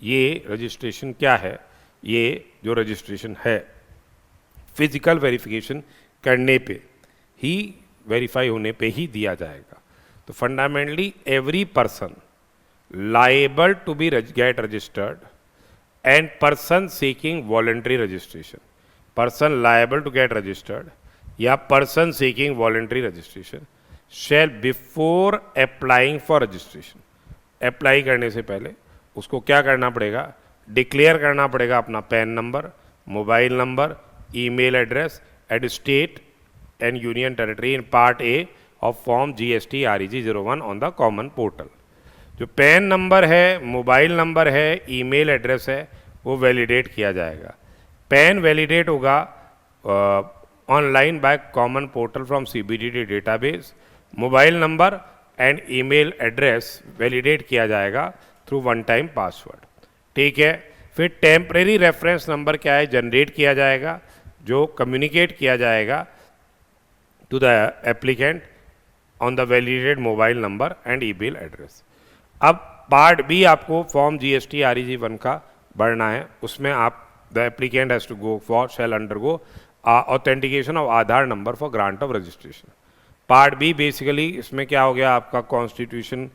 A: ये रजिस्ट्रेशन क्या है, ये जो रजिस्ट्रेशन है फिजिकल वेरिफिकेशन करने पे ही, वेरीफाई होने पे ही दिया जाएगा। तो fundamentally every person liable to be get registered and person seeking voluntary registration, person liable to get registered या person seeking voluntary registration shall before applying for registration, apply करने से पहले उसको क्या करना पड़ेगा, डिक्लेयर करना पड़ेगा अपना PAN number, mobile number, email address at state and union territory in part A of form GST REG01 on the common portal. जो पैन नंबर है, मोबाइल नंबर है, ईमेल एड्रेस है, वो वैलिडेट किया जाएगा। पैन वैलिडेट होगा online by common portal from CBDT database, mobile number and email address validate किया जाएगा थ्रू वन टाइम पासवर्ड, ठीक है। फिर टेम्परेरी रेफरेंस नंबर क्या है, जनरेट किया जाएगा, जो कम्युनिकेट किया जाएगा to the applicant on the validated mobile number and email address. अब पार्ट B आपको फॉर्म GST REG1 का भरना है, उसमें आप the applicant has to go for shall undergo authentication of Aadhaar number for grant of registration. Part B basically इसमें क्या हो गया, आपका कॉन्स्टिट्यूशन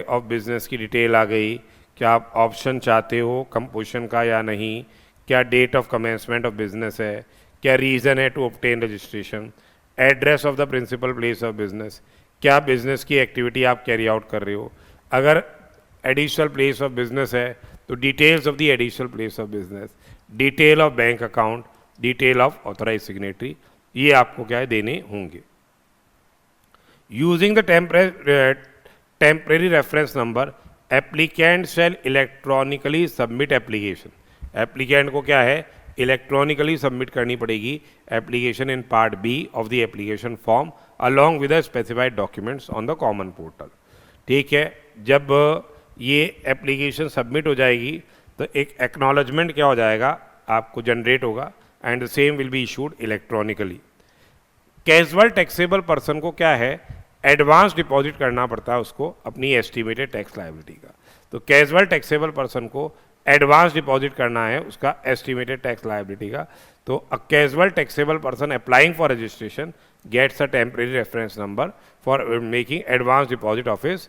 A: ऑफ बिजनेस की डिटेल आ गई, क्या आप ऑप्शन चाहते हो कंपोजिशन का या नहीं, क्या date of commencement of business है, क्या रीज़न है to obtain registration, address of the principal place of business, क्या बिजनेस की एक्टिविटी आप कैरी आउट कर रहे हो, अगर एडिशनल प्लेस ऑफ बिजनेस है तो details of the additional place of business, detail of bank account, detail of authorise signatory, ये आपको क्या है देने होंगे। Using the temporary reference number applicant shall electronically submit application, applicant को क्या है इलेक्ट्रॉनिकली सबमिट करनी पड़ेगी application in part B of the application form along with the specified documents on the common portal, ठीक है। जब ये एप्लीकेशन सबमिट हो जाएगी तो एक एक्नॉलेजमेंट क्या हो जाएगा, आपको जनरेट होगा and the same will be issued electronically. Casual taxable person को क्या है एडवांस डिपॉजिट करना पड़ता है उसको अपनी एस्टिमेटेड टैक्स लायबिलिटी का, तो कैजुअल टैक्सेबल पर्सन को एडवांस डिपॉजिट करना है उसका एस्टिमेटेड टैक्स लायबिलिटी का। तो a casual taxable person applying for registration gets a temporary reference number for making advance deposit of his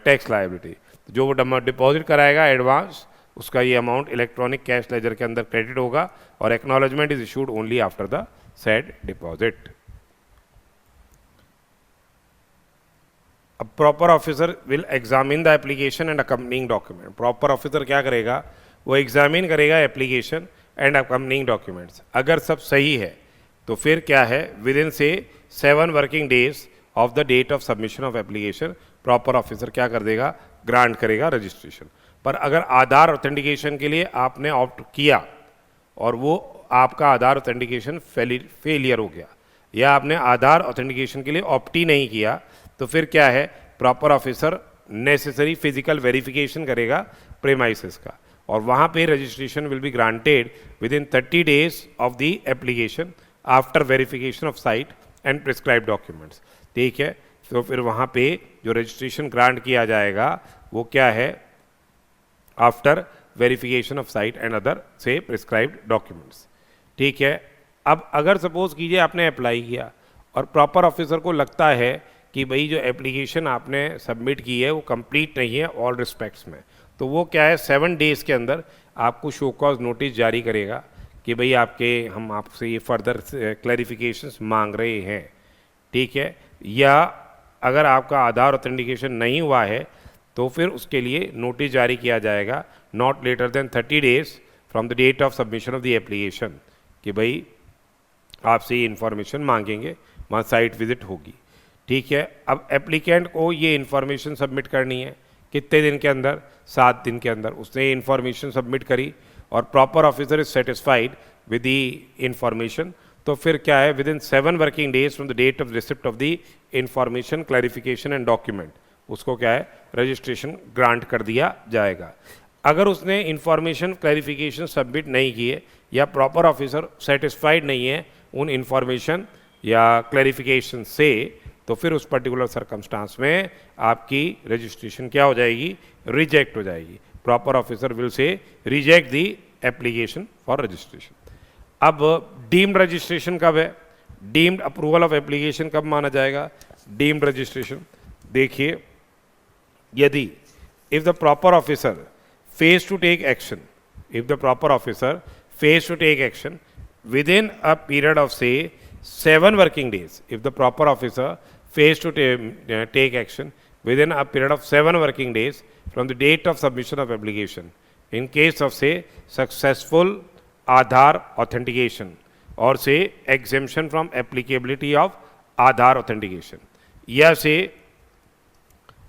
A: tax liability. जो वो डिपॉजिट कराएगा एडवांस, उसका ये अमाउंट इलेक्ट्रॉनिक कैश लेजर के अंदर क्रेडिट होगा और acknowledgement is issued only after the said deposit. अब proper officer will examine the application and accompanying document. Proper officer क्या करेगा, वो एग्जामिन करेगा एप्लीकेशन एंड अकम्पनिंग डॉक्यूमेंट्स। अगर सब सही है तो फिर क्या है विद इन से 7 working days of the date of submission of application proper officer क्या कर देगा, ग्रांट करेगा रजिस्ट्रेशन। पर अगर आधार ऑथेंटिकेशन के लिए आपने ऑप्ट किया और वो आपका आधार ऑथेंटिकेशन फेलियर हो गया, या आपने आधार ऑथेंटिकेशन के लिए ऑप्ट ही नहीं किया, तो फिर क्या है, proper officer necessary physical verification करेगा प्रेमाइसिस का, और वहाँ पे registration will be granted with in 30 days of the application after verification of site and prescribe documents. ठीक है, तो फिर वहाँ पे जो रजिस्ट्रेशन ग्रांट किया जाएगा वो क्या है, after verification of site and other से प्रिस्क्राइब्ड डॉक्यूमेंट्स। ठीक है, अब अगर सपोज कीजिए आपने अप्लाई किया और प्रॉपर ऑफिसर को लगता है कि भाई जो एप्लीकेशन आपने सबमिट की है वो कंप्लीट नहीं है ऑल रिस्पेक्ट्स में, तो वो क्या है 7 days के अंदर आपको शो कॉज नोटिस जारी करेगा कि भाई हम आपसे ये फर्दर क्लैरिफिकेशंस मांग रहे हैं। ठीक है, या अगर आपका आधार ऑथेंटिकेशन नहीं हुआ है तो फिर उसके लिए नोटिस जारी किया जाएगा not later than 30 days from the date of submission of the application, कि भाई आपसे ये इन्फॉर्मेशन मांगेंगे, वहाँ साइट विजिट होगी। ठीक है, अब एप्लीकेंट को ये इन्फॉर्मेशन सबमिट करनी है कितने दिन के अंदर, 7 दिन के अंदर उसने ये इन्फॉर्मेशन सबमिट करी और proper officer is satisfied with the information, तो फिर क्या है, within 7 working days from the date of receipt of the information clarification and document, उसको क्या है रजिस्ट्रेशन ग्रांट कर दिया जाएगा। अगर उसने इन्फॉर्मेशन क्लैरिफिकेशन सबमिट नहीं किए या प्रॉपर ऑफिसर सेटिस्फाइड नहीं है उन इन्फॉर्मेशन या क्लैरिफिकेशन से, तो फिर उस पर्टिकुलर सर्कमस्टांस में आपकी रजिस्ट्रेशन क्या हो जाएगी, रिजेक्ट हो जाएगी। Proper officer will say reject the application for registration. अब डीम्ड रजिस्ट्रेशन कब है, डीम्ड अप्रूवल ऑफ एप्लीकेशन कब माना जाएगा, डीम्ड रजिस्ट्रेशन देखिए, यदि if the proper officer fails to take action, if the proper officer fails to take action within a period of say 7 working days, if the proper officer fails to take action within a period of 7 working days from the date of submission of application, in case of say successful Aadhaar authentication or say exemption from applicability of Aadhaar authentication, या say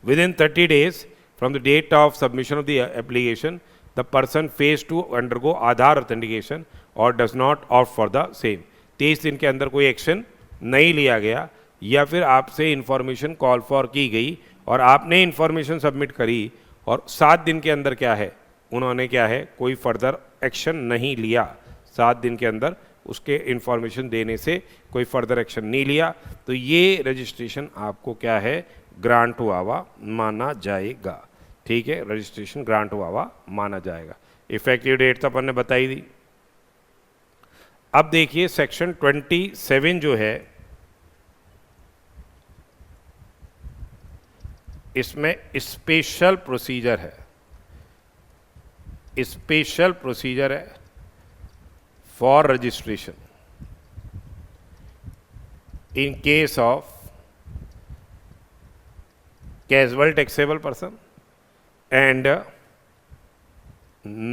A: within 30 days from the date of submission of the application, the person fails to undergo Aadhaar authentication or does not opt for the same, 23 दिन के अंदर कोई action नहीं लिया गया या फिर आपसे इन्फॉर्मेशन कॉल फॉर की गई और आपने इन्फॉर्मेशन सबमिट करी और 7 दिन के अंदर क्या है, उन्होंने क्या है कोई फर्दर एक्शन नहीं लिया, 7 दिन के अंदर उसके इन्फॉर्मेशन देने से कोई फर्दर एक्शन नहीं लिया, तो ये रजिस्ट्रेशन आपको क्या है ग्रांट हुआ हुआ माना जाएगा। ठीक है, रजिस्ट्रेशन ग्रांट हुआ हुआ माना जाएगा। इफेक्टिव डेट तो अपन ने बताई दी। अब देखिए सेक्शन 27 जो है, इसमें स्पेशल प्रोसीजर है, स्पेशल प्रोसीजर है for registration in case of casual taxable person and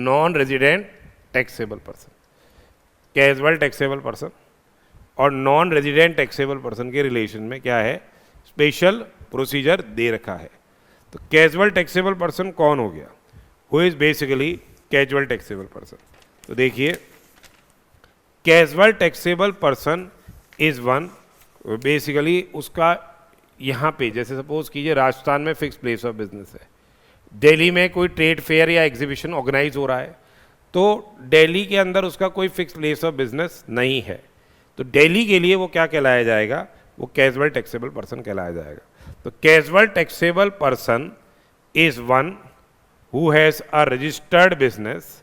A: non-resident taxable person। casual taxable person और non-resident taxable person के रिलेशन में क्या है, स्पेशल प्रोसीजर दे रखा है। तो casual taxable person कौन हो गया, who is basically casual taxable person। तो देखिए casual taxable person is one, basically उसका यहाँ पे जैसे सपोज कीजिए राजस्थान में फिक्स प्लेस ऑफ बिजनेस है, दिल्ली में कोई ट्रेड फेयर या एग्जीबिशन ऑर्गेनाइज हो रहा है, तो दिल्ली के अंदर उसका कोई फिक्स प्लेस ऑफ बिजनेस नहीं है, तो दिल्ली के लिए वो क्या कहलाया जाएगा, वो कैजुअल टैक्सेबल पर्सन कहलाया जाएगा। तो casual taxable person is one who has a registered business,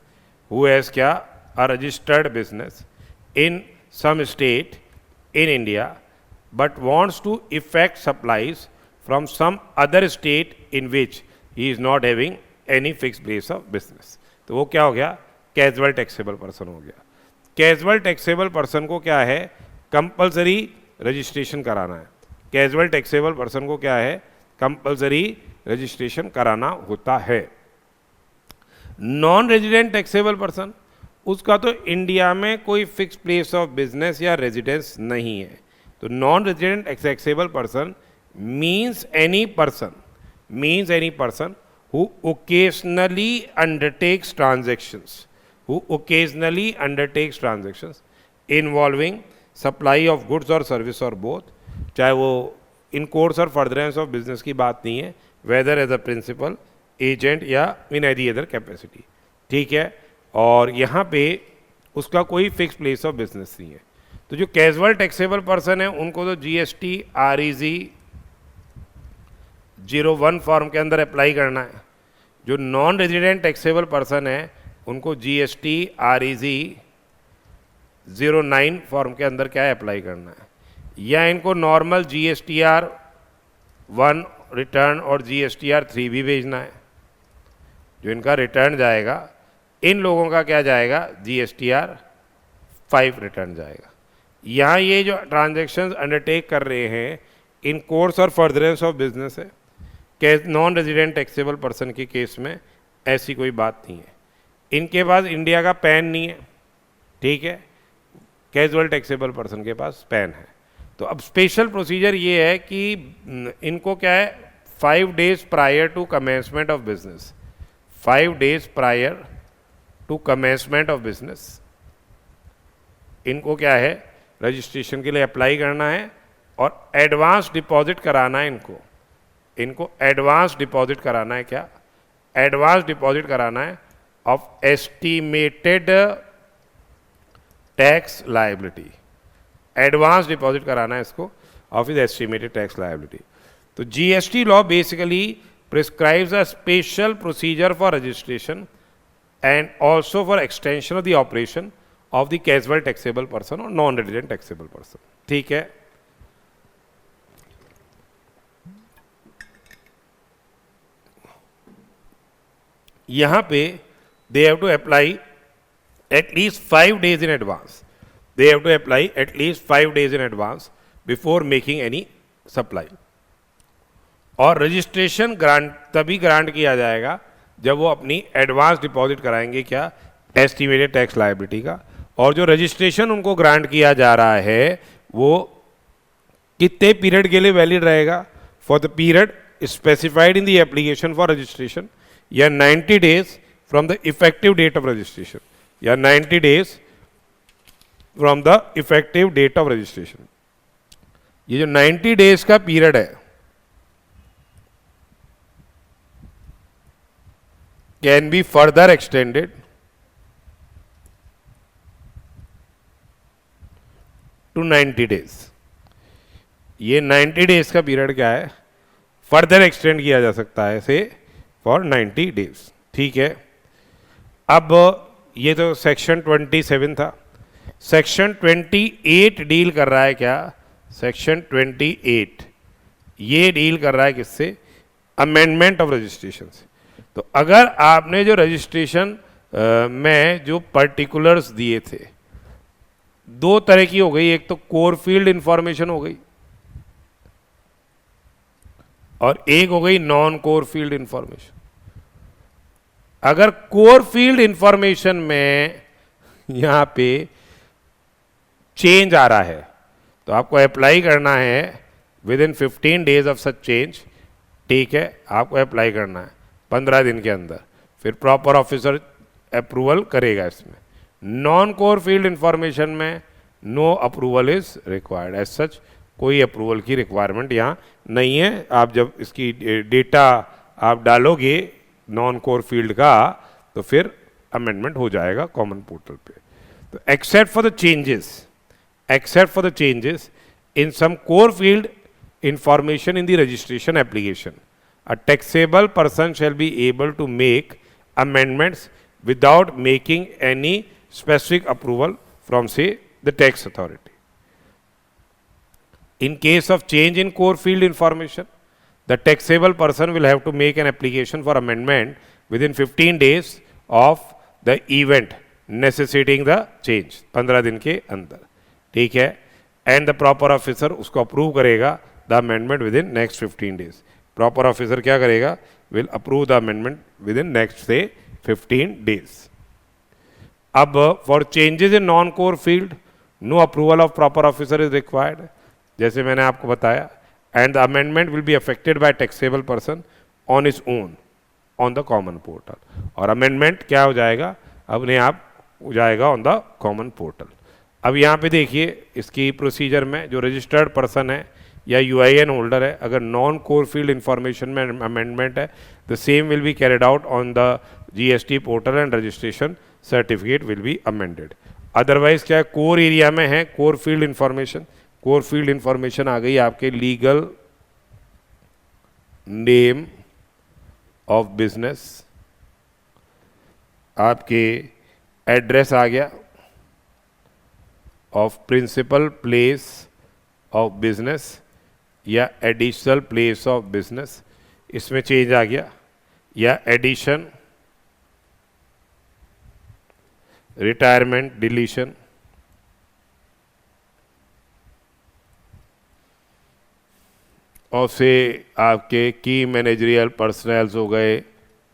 A: who has क्या, a registered business in some state in India but wants to effect supplies from some other state in which he is not having any fixed place of business। तो वो क्या हो गया, casual taxable person हो गया। Casual taxable person को क्या है, कंपलसरी रजिस्ट्रेशन कराना है। कैजुअल टैक्सेबल पर्सन को क्या है, कंपलसरी रजिस्ट्रेशन कराना होता है। नॉन रेजिडेंट टैक्सेबल पर्सन, उसका तो इंडिया में कोई फिक्स प्लेस ऑफ बिजनेस या रेजिडेंस नहीं है। तो non resident taxable person means any person who occasionally undertakes transactions involving supply of goods or service or both, चाहे वो इन कोर्स और फर्दरेंस ऑफ बिजनेस की बात नहीं है, whether as a principal agent या इन एनी अदर कैपेसिटी, ठीक है। और यहाँ पे उसका कोई फिक्स प्लेस ऑफ बिजनेस नहीं है। तो जो कैजुअल टैक्सेबल पर्सन है उनको तो GST REG 01 फॉर्म के अंदर अप्लाई करना है। जो नॉन रेजिडेंट टैक्सेबल पर्सन है उनको GST REG 09 फॉर्म के अंदर क्या है अप्लाई करना है, या इनको नॉर्मल GSTR 1 रिटर्न और GSTR 3 भी भेजना है। जो इनका रिटर्न जाएगा इन लोगों का क्या जाएगा, GSTR 5 रिटर्न जाएगा। यहाँ ये जो ट्रांजैक्शंस अंडरटेक कर रहे हैं इन कोर्स और फर्दरेंस ऑफ बिजनेस है, नॉन रेजिडेंट टैक्सेबल पर्सन के केस में ऐसी कोई बात नहीं है। इनके पास इंडिया का पैन नहीं है, ठीक है, कैजुअल टैक्सेबल पर्सन के पास पैन है। तो अब स्पेशल प्रोसीजर ये है कि इनको क्या है 5 days prior to commencement of business, 5 days prior to commencement of business इनको क्या है रजिस्ट्रेशन के लिए अप्लाई करना है और एडवांस डिपॉजिट कराना है। इनको एडवांस डिपॉजिट कराना है, क्या एडवांस डिपॉजिट कराना है of estimated tax liability, advance deposit कराना है इसको of is estimated tax liability. तो GST law basically prescribes a special procedure for registration and also for extension of the operation of the casual taxable person और non resident taxable person, ठीक है। यहां पे they have to apply at least 5 days in advance. They have to apply at least 5 days in advance before making any supply. और registration grant तभी grant किया जाएगा जब वो अपनी एडवांस डिपॉजिट कराएंगे क्या एस्टिमेटेड टैक्स लायबिलिटी का। और जो रजिस्ट्रेशन उनको ग्रांट किया जा रहा है वो कितने पीरियड के लिए वैलिड रहेगा, for the period specified in the application for registration, या 90 days from the effective date of registration, या 90 days from the effective date of registration. ये जो 90 days का पीरियड है can be further extended to 90 days। ये 90 days का period क्या है फर्दर एक्सटेंड किया जा सकता है से फॉर 90 days, ठीक है। अब ये तो सेक्शन 27 था। सेक्शन 28 डील कर रहा है क्या, सेक्शन 28 ये डील कर रहा है किससे, अमेंडमेंट ऑफ रजिस्ट्रेशन से। तो अगर आपने जो रजिस्ट्रेशन में जो पर्टिकुलर्स दिए थे, 2 तरह की हो गई, एक तो कोर फील्ड इंफॉर्मेशन हो गई और एक हो गई नॉन कोर फील्ड इंफॉर्मेशन। अगर कोर फील्ड इंफॉर्मेशन में यहां पे चेंज आ रहा है तो आपको अप्लाई करना है with in 15 days of such change, ठीक है, आपको अप्लाई करना है 15 दिन के अंदर, फिर प्रॉपर ऑफिसर अप्रूवल करेगा इसमें। नॉन कोर फील्ड इंफॉर्मेशन में no approval is required, as such कोई अप्रूवल की रिक्वायरमेंट यहाँ नहीं है। आप जब इसकी डेटा आप डालोगे नॉन कोर फील्ड का तो फिर अमेंडमेंट हो जाएगा कॉमन पोर्टल पे। तो except for the changes in some core field information in the registration application, a taxable person shall be able to make amendments without making any specific approval from से the tax authority. In case of change in core field information, the taxable person will have to make an application for amendment within 15 days of the event necessitating the change, 15 दिन के अंदर, ठीक है। And the proper officer उसको approve करेगा the amendment within next 15 days। Proper officer क्या करेगा, will approve the amendment within next से 15 days। अब for changes in non core field no approval of proper officer is required, जैसे मैंने आपको बताया, and the amendment will be affected by taxable person on his own. On the common portal, और amendment क्या हो जाएगा, अपने आप हो जाएगा ऑन द कॉमन पोर्टल। अब यहाँ पे देखिए इसकी प्रोसीजर में जो रजिस्टर्ड पर्सन है या यूआईएन होल्डर है, अगर नॉन कोर फील्ड इंफॉर्मेशन में अमेंडमेंट है, the same will be carried out on the GST portal and registration certificate will be amended. Otherwise क्या है, कोर एरिया में है core field information, core field information आ गई आपके लीगल नेम ऑफ बिजनेस, आपके एड्रेस आ गया, of principal place of business या एडिशनल प्लेस ऑफ बिजनेस, इसमें चेंज आ गया, या एडिशन, रिटायरमेंट, डिलीशन, और से आपके की मैनेजरियल पर्सनल्स हो गए,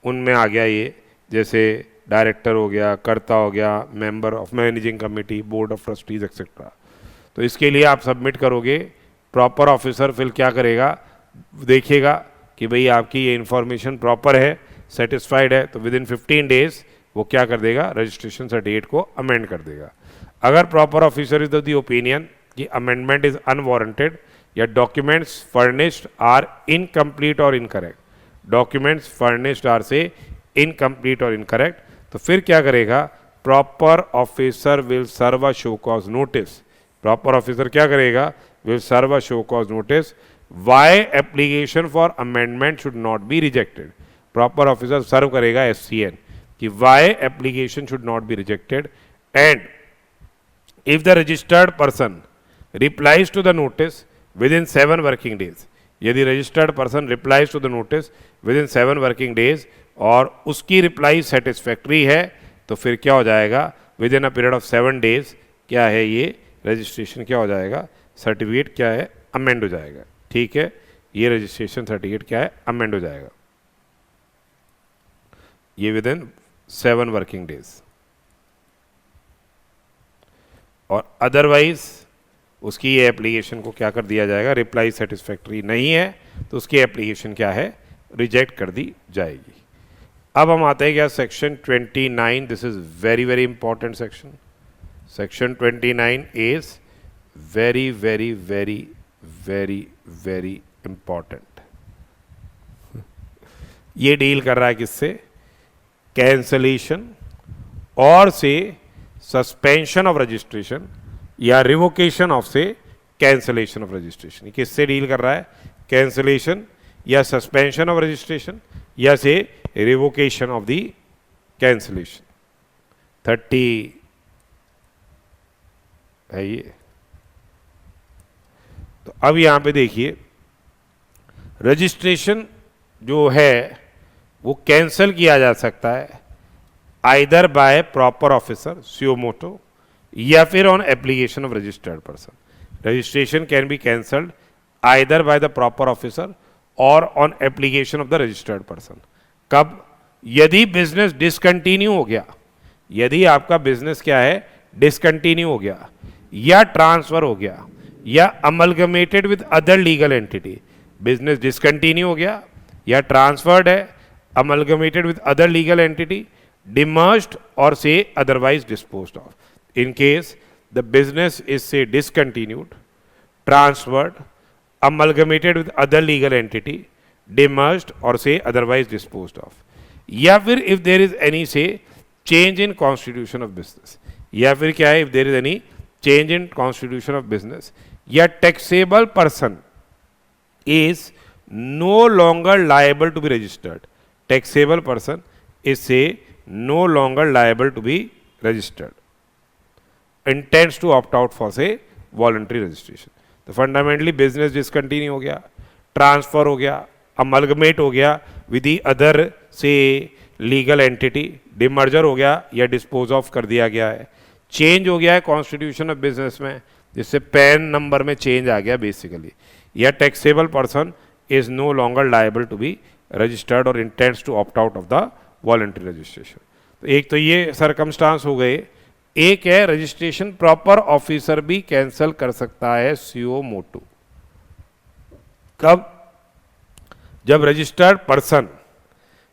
A: उनमें आ गया ये, जैसे डायरेक्टर हो गया, कर्ता हो गया, member of managing committee, board of trustees etcetera. तो इसके लिए आप सबमिट करोगे, प्रॉपर ऑफिसर फिर क्या करेगा, देखिएगा कि भाई आपकी ये इन्फॉर्मेशन प्रॉपर है, सेटिस्फाइड है, तो विद इन 15 डेज वो क्या कर देगा, रजिस्ट्रेशन सर्टिफिकेट को अमेंड कर देगा। अगर proper officer is the opinion कि अमेंडमेंट इज अनवारंटेड या डॉक्यूमेंट्स फर्निश्ड आर इनकम्प्लीट और इनकरेक्ट, डॉक्यूमेंट्स फर्निश्ड आर से इनकम्प्लीट और इनकरेक्ट, तो फिर क्या करेगा, proper officer will serve a show cause notice, proper officer क्या करेगा, will serve a show cause notice why application for amendment should not be rejected. Proper officer serve करेगा SCN कि why application should not be rejected, and if the registered person replies to the notice within 7 working days, यदि registered person replies to the notice within 7 working days और उसकी reply satisfactory है, तो फिर क्या हो जाएगा, with in a period of 7 days क्या है, ये रजिस्ट्रेशन क्या हो जाएगा, सर्टिफिकेट क्या है, अमेंड हो जाएगा। ठीक है, ये रजिस्ट्रेशन सर्टिफिकेट क्या है, अमेंड हो जाएगा, ये विद इन 7 वर्किंग डेज। और अदरवाइज उसकी ये एप्लीकेशन को क्या कर दिया जाएगा, रिप्लाई सेटिस्फैक्ट्री नहीं है तो उसकी एप्लीकेशन क्या है, रिजेक्ट कर दी जाएगी। अब हम आते हैं क्या, section 29, this is very very important section. Section 29 is very very very very very important. ये डील कर रहा है किससे, कैंसलेशन और से सस्पेंशन ऑफ रजिस्ट्रेशन या रिवोकेशन ऑफ से कैंसलेशन ऑफ रजिस्ट्रेशन। किससे डील कर रहा है, कैंसलेशन या सस्पेंशन ऑफ रजिस्ट्रेशन या से रिवोकेशन ऑफ द कैंसलेशन। 30 है ये। तो अब यहां पे देखिए, रजिस्ट्रेशन जो है वो कैंसल किया जा सकता है either by proper officer suo motu या फिर on application of registered person. Registration can be cancelled either by the proper officer और on application of the registered person. कब, यदि बिजनेस डिसकंटिन्यू हो गया, यदि आपका बिजनेस क्या है, डिसकंटिन्यू हो गया या ट्रांसफर हो गया या amalgamated with other legal entity. Business discontinue हो गया या ट्रांसफर्ड है, amalgamated with other legal entity, demerged और से otherwise disposed of. In case the business is say discontinued, transferred, amalgamated with other legal entity, demerged or say otherwise disposed of, या फिर if there is any say change in constitution of business, या फिर क्या है, if there is any change in constitution of business, या taxable person is no longer liable to be registered. Taxable person is say no longer liable to be registered, intends to opt out for say voluntary registration. तो fundamentally business discontinue हो गया, transfer हो गया, amalgamate हो गया with the other से legal entity, demerger हो गया या डिस्पोज ऑफ कर दिया गया है, चेंज हो गया है कॉन्स्टिट्यूशन ऑफ बिजनेस में, जिससे पैन नंबर में चेंज आ गया बेसिकली, या taxable person is no longer liable to be registered और intends to opt out of the voluntary registration. तो एक तो ये सरकमस्टांस हो गए। एक है रजिस्ट्रेशन प्रॉपर ऑफिसर भी कैंसल कर सकता है सुओ मोटो। कब, जब registered person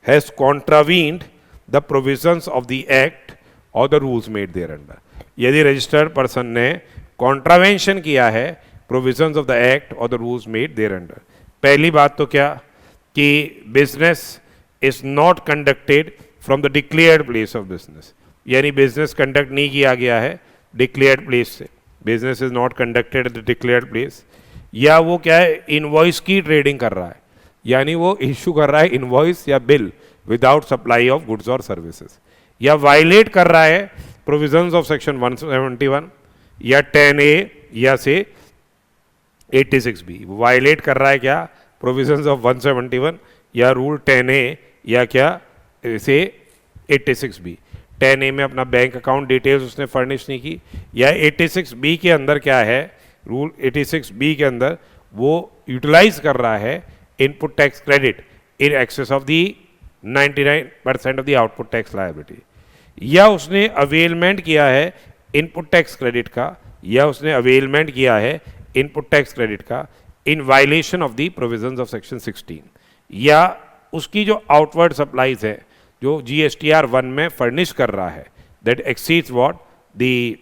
A: has contravened the provisions of the act और the rules made thereunder, यदि रजिस्टर्ड पर्सन ने कॉन्ट्रावेंशन किया है प्रोविजंस ऑफ द एक्ट और the rules made thereunder. पहली बात तो क्या कि business is not conducted from the declared place of business, यानी बिजनेस कंडक्ट नहीं किया गया है डिक्लेयर्ड प्लेस से, business is not conducted at the declared place, या वो क्या है इनवॉइस की ट्रेडिंग कर रहा है, यानी वो इशू कर रहा है इनवॉइस या bill without supply of goods और सर्विसेज, या वायलेट कर रहा है प्रोविजंस ऑफ सेक्शन 171 या 10A या से 86B, वायलेट कर रहा है क्या प्रोविजंस ऑफ 171 या रूल 10A या क्या से 86B। 10A में अपना बैंक अकाउंट डिटेल्स उसने फर्निश नहीं की, या 86B के अंदर क्या है रूल 86B के अंदर वो यूटिलाइज कर रहा है input tax credit in excess of the 99% of the output tax liability, या उसने अवेलमेंट किया है इनपुट टैक्स क्रेडिट का, या उसने अवेलमेंट किया है इनपुट टैक्स क्रेडिट का in violation of the provisions of section 16, या उसकी जो आउटवर्ड सप्लाईज है जो GSTR 1 में फर्निश कर रहा है that exceeds what the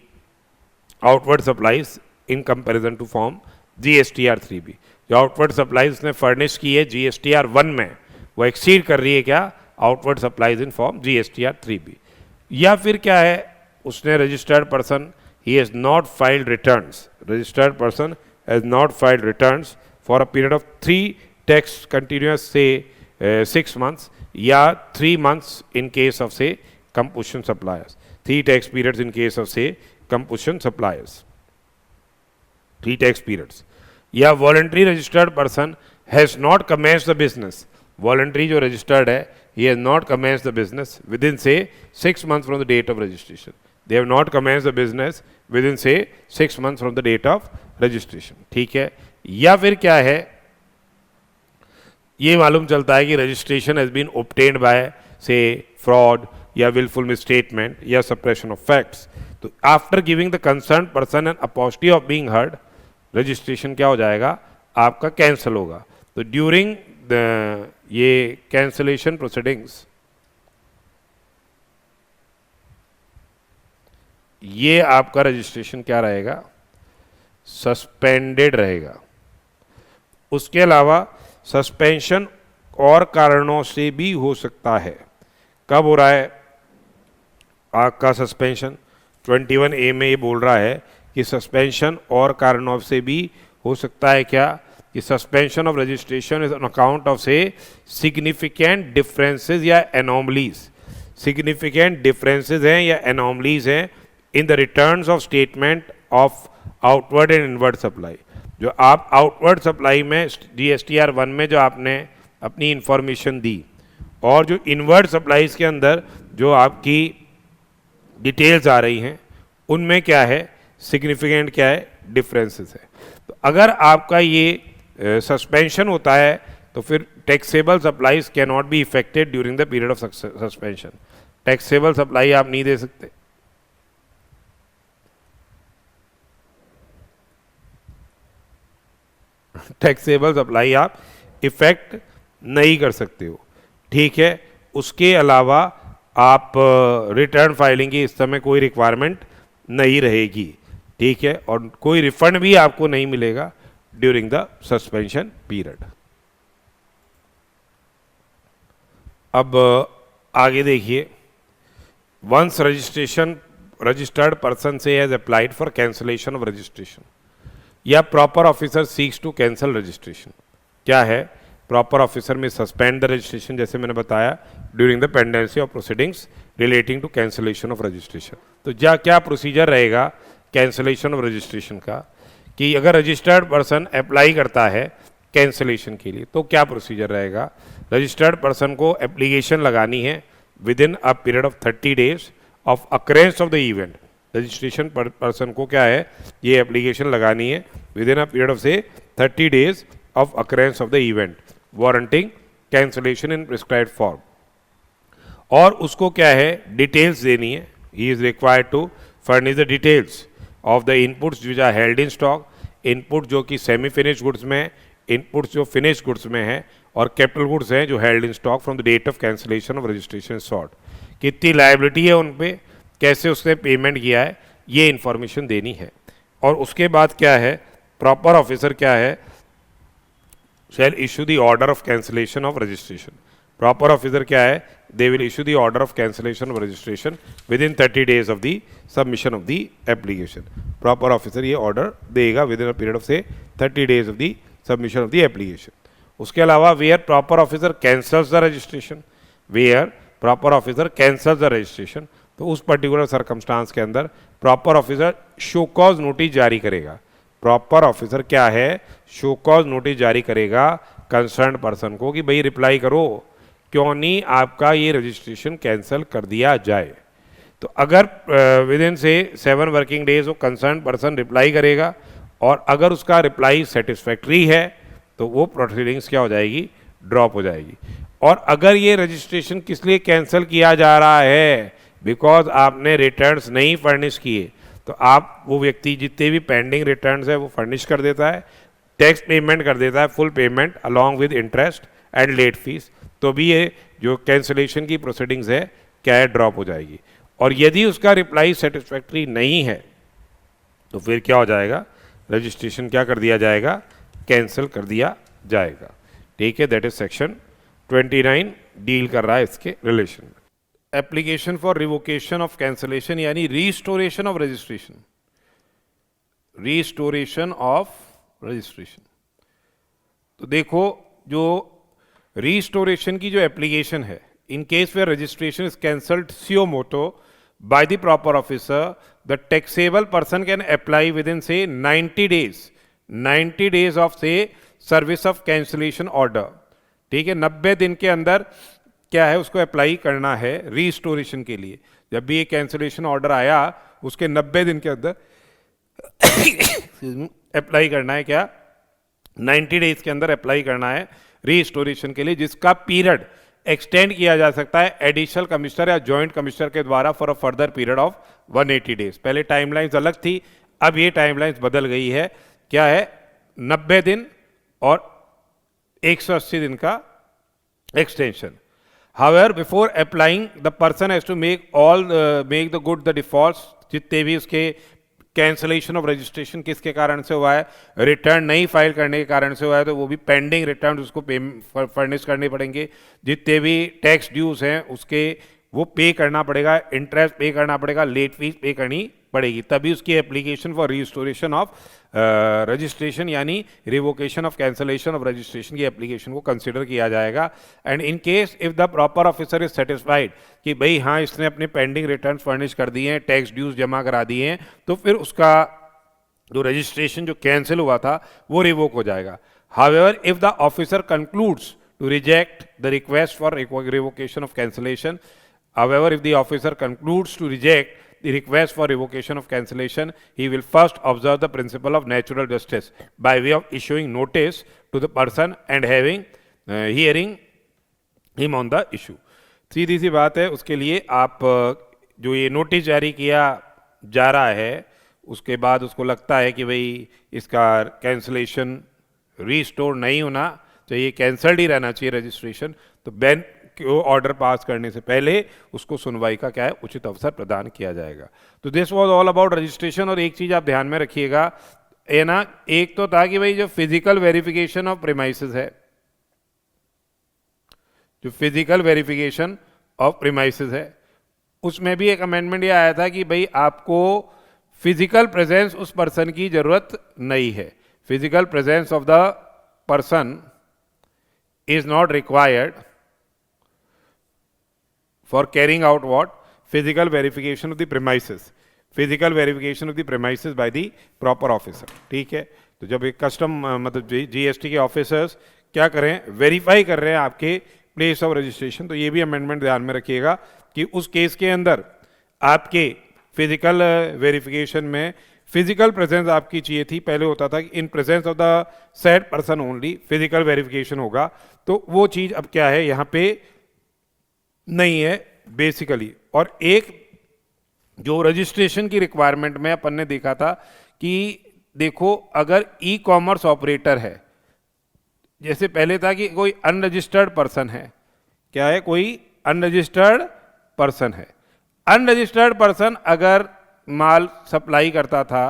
A: outward supplies in comparison to form GSTR 3B, जो आउटवर्ड सप्लाईज उसने फर्निश की है GSTR 1 में वो एक्सीड कर रही है क्या outward supplies in form GSTR 3B, या फिर क्या है उसने registered person he has not filed returns, registered person has not filed returns for a period of 3 tax continuous से 6 months या 3 months in case of say compulsion suppliers, 3 tax periods in case of say compulsion suppliers, 3 tax periods, या voluntary registered person has not commenced the business, voluntary जो registered है he has not commenced the business within say 6 months from the date of registration, they have not commenced the business within say 6 months from the date of registration, ठीक है। या फिर क्या है ये मालूम चलता है कि registration has been obtained by से फ्रॉड या विलफुल मिसस्टेटमेंट या सप्रेशन ऑफ फैक्ट्स, तो after giving the concern person an अपॉस्टी ऑफ बीइंग हर्ड रजिस्ट्रेशन क्या हो जाएगा आपका कैंसिल होगा। तो ड्यूरिंग द ये कैंसिलेशन प्रोसीडिंग्स ये आपका रजिस्ट्रेशन क्या रहेगा सस्पेंडेड रहेगा। उसके अलावा सस्पेंशन और कारणों से भी हो सकता है। कब हो रहा है आपका सस्पेंशन 21A में ये बोल रहा है कि सस्पेंशन और कारणों से भी हो सकता है क्या कि suspension of registration is on account of से सिग्निफिकेंट डिफरेंसेस या एनोमलीज, सिग्निफिकेंट डिफरेंसेस हैं या एनोमलीज हैं in the returns of statement of outward and inward supply. जो आप आउटवर्ड सप्लाई में GSTR 1 में जो आपने अपनी इंफॉर्मेशन दी और जो इनवर्ड सप्लाईज के अंदर जो आपकी डिटेल्स आ रही हैं उनमें क्या है सिग्निफिकेंट क्या है डिफरेंसेस है। तो अगर आपका ये सस्पेंशन होता है तो फिर taxable supplies can not be affected during the period of suspension, taxable supply आप नहीं दे सकते। टैक्सेबल सप्लाई आप इफेक्ट नहीं कर सकते हो, ठीक है। उसके अलावा आप रिटर्न फाइलिंग की इस समय कोई रिक्वायरमेंट नहीं रहेगी, ठीक है, और कोई रिफंड भी आपको नहीं मिलेगा ड्यूरिंग द सस्पेंशन पीरियड। अब आगे देखिए, वंस रजिस्टर्ड पर्सन से has applied for cancellation of registration या proper officer seeks to cancel registration. क्या है प्रॉपर ऑफिसर में सस्पेंड द रजिस्ट्रेशन, जैसे मैंने बताया during the pendency of proceedings relating to cancellation of registration. तो क्या प्रोसीजर रहेगा कैंसलेशन ऑफ रजिस्ट्रेशन का कि अगर रजिस्टर्ड पर्सन अप्लाई करता है कैंसलेशन के लिए तो क्या प्रोसीजर रहेगा। रजिस्टर्ड पर्सन को एप्लीकेशन लगानी है within a period of 30 days of occurrence of the event. Registration person को क्या है ये एप्लीकेशन लगानी है within a period of से 30 days of occurrence of the event warranting cancellation in prescribed form, और उसको क्या है डिटेल्स देनी है। He is required to furnish the details of the inputs which are held in stock, input जो कि semi finish goods में है, इनपुट्स जो फिनिश गुड्स में है, और कैपिटल गुड्स हैं जो held in stock from the date of cancellation of registration sort, कितनी लायबिलिटी है उन पे, कैसे उसने पेमेंट किया है, ये इन्फॉर्मेशन देनी है। और उसके बाद क्या है, प्रॉपर ऑफिसर क्या है, shall issue the order of cancellation of registration. Proper officer क्या है, they will issue the order of cancellation of registration within 30 days of the submission of the application. Proper officer ये order देगा within a period of say 30 days of the submission of the application. उसके अलावा where proper officer cancels the registration, where proper officer cancels the registration, तो उस particular circumstance के अंदर proper officer show cause notice जारी करेगा। Proper officer क्या है, शो कॉज नोटिस जारी करेगा कंसर्न पर्सन को कि भाई रिप्लाई करो, क्यों नहीं आपका ये रजिस्ट्रेशन कैंसिल कर दिया जाए। तो अगर विद इन से 7 वर्किंग डेज वो कंसर्न पर्सन रिप्लाई करेगा और अगर उसका रिप्लाई सेटिस्फैक्ट्री है तो वो प्रोसीडिंग्स क्या हो जाएगी, ड्रॉप हो जाएगी। और अगर ये रजिस्ट्रेशन किस लिए कैंसिल किया जा रहा है, बिकॉज आपने रिटर्न्स नहीं फर्निश किए, तो आप वो व्यक्ति जितने भी पेंडिंग रिटर्न्स है वो फर्निश कर देता है, टैक्स पेमेंट कर देता है, full payment along with interest and let fees, तो भी ये जो कैंसिलेशन की प्रोसीडिंग्स है क्या है, ड्रॉप हो जाएगी। और यदि उसका रिप्लाई सेटिस्फैक्ट्री नहीं है तो फिर क्या हो जाएगा, रजिस्ट्रेशन क्या कर दिया जाएगा, कैंसिल कर दिया जाएगा। ठीक है, दैट इज सेक्शन 29 डील कर रहा है इसके रिलेशन में। Application for revocation of cancellation यानी restoration of registration, restoration of registration. तो देखो जो रीस्टोरेशन की जो एप्लीकेशन है, in case where registration is cancelled suo motu by the proper officer, the taxable person can apply within से 90 days of से service of cancellation order. ठीक है, 90 दिन के अंदर क्या है उसको अप्लाई करना है रीस्टोरेशन के लिए। जब भी ये कैंसिलेशन ऑर्डर आया उसके 90 दिन के अंदर अप्लाई करना है, क्या 90 डेज के अंदर अप्लाई करना है रीस्टोरेशन के लिए, जिसका पीरियड एक्सटेंड किया जा सकता है एडिशनल कमिश्नर या जॉइंट कमिश्नर के द्वारा for a further period of 180 days. पहले टाइमलाइंस अलग थी, अब ये टाइमलाइंस बदल गई है, क्या है 90 दिन और 180 दिन का extension. However, before applying, the person has to make the good the defaults, जितने भी उसके कैंसिलेशन ऑफ रजिस्ट्रेशन किसके कारण से हुआ है, रिटर्न नहीं फाइल करने के कारण से हुआ है, तो वो भी पेंडिंग रिटर्न उसको फर्निश करने पड़ेंगे। जितने भी टैक्स ड्यूज हैं उसके वो पे करना पड़ेगा, इंटरेस्ट पे करना पड़ेगा, लेट फीस पे करनी पड़ेगी, तभी उसकी application for restoration of registration यानी revocation of cancellation of registration की एप्लीकेशन को कंसिडर किया जाएगा। And in case if the proper officer is satisfied कि भाई हाँ इसने अपने पेंडिंग रिटर्न फर्निश कर दिए हैं, टैक्स ड्यूज जमा करा दिए हैं, तो फिर उसका जो रजिस्ट्रेशन जो कैंसिल हुआ था वो रिवोक हो जाएगा। However if the officer concludes to reject the request for revocation of cancellation, however if the officer concludes to reject the request for revocation of cancellation, he will first observe the principle of natural justice by way of issuing notice to the person and having hearing him on the issue। सीधी सी बात है, उसके लिए आप जो ये notice जारी किया जा रहा है उसके बाद उसको लगता है कि भाई इसका कैंसिलेशन रीस्टोर नहीं होना चाहिए, कैंसल्ड ही रहना चाहिए रजिस्ट्रेशन, तो बैंक को ऑर्डर पास करने से पहले उसको सुनवाई का क्या है उचित अवसर प्रदान किया जाएगा। तो this was all about registration. और एक चीज आप ध्यान में रखिएगा, ये ना एक तो था कि भाई जो फिजिकल वेरिफिकेशन ऑफ प्रीमाइसेस है, जो फिजिकल वेरिफिकेशन ऑफ प्रीमाइसेस है उसमें भी एक अमेंडमेंट ये आया था कि भाई आपको फिजिकल प्रेजेंस उस पर्सन की जरूरत नहीं है, physical presence of the person is not required for carrying out what? Physical verification of the premises, physical verification of the premises by the proper officer। ठीक है, तो जब एक कस्टम मतलब जीएसटी के ऑफिसर्स क्या करें, वेरीफाई कर रहे हैं आपके प्लेस ऑफ रजिस्ट्रेशन, तो ये भी अमेंडमेंट ध्यान में रखिएगा कि उस केस के अंदर आपके फिजिकल वेरिफिकेशन में फिजिकल प्रेजेंस आपकी चाहिए थी। पहले होता था कि in presence of the said person only physical verification होगा, तो वो चीज़ अब क्या है यहाँ पे नहीं है बेसिकली। और एक जो रजिस्ट्रेशन की रिक्वायरमेंट में अपन ने देखा था कि देखो अगर ई कॉमर्स ऑपरेटर है, जैसे पहले था कि कोई अनरजिस्टर्ड पर्सन है, क्या है, कोई अनरजिस्टर्ड पर्सन है। अनरजिस्टर्ड पर्सन अगर माल सप्लाई करता था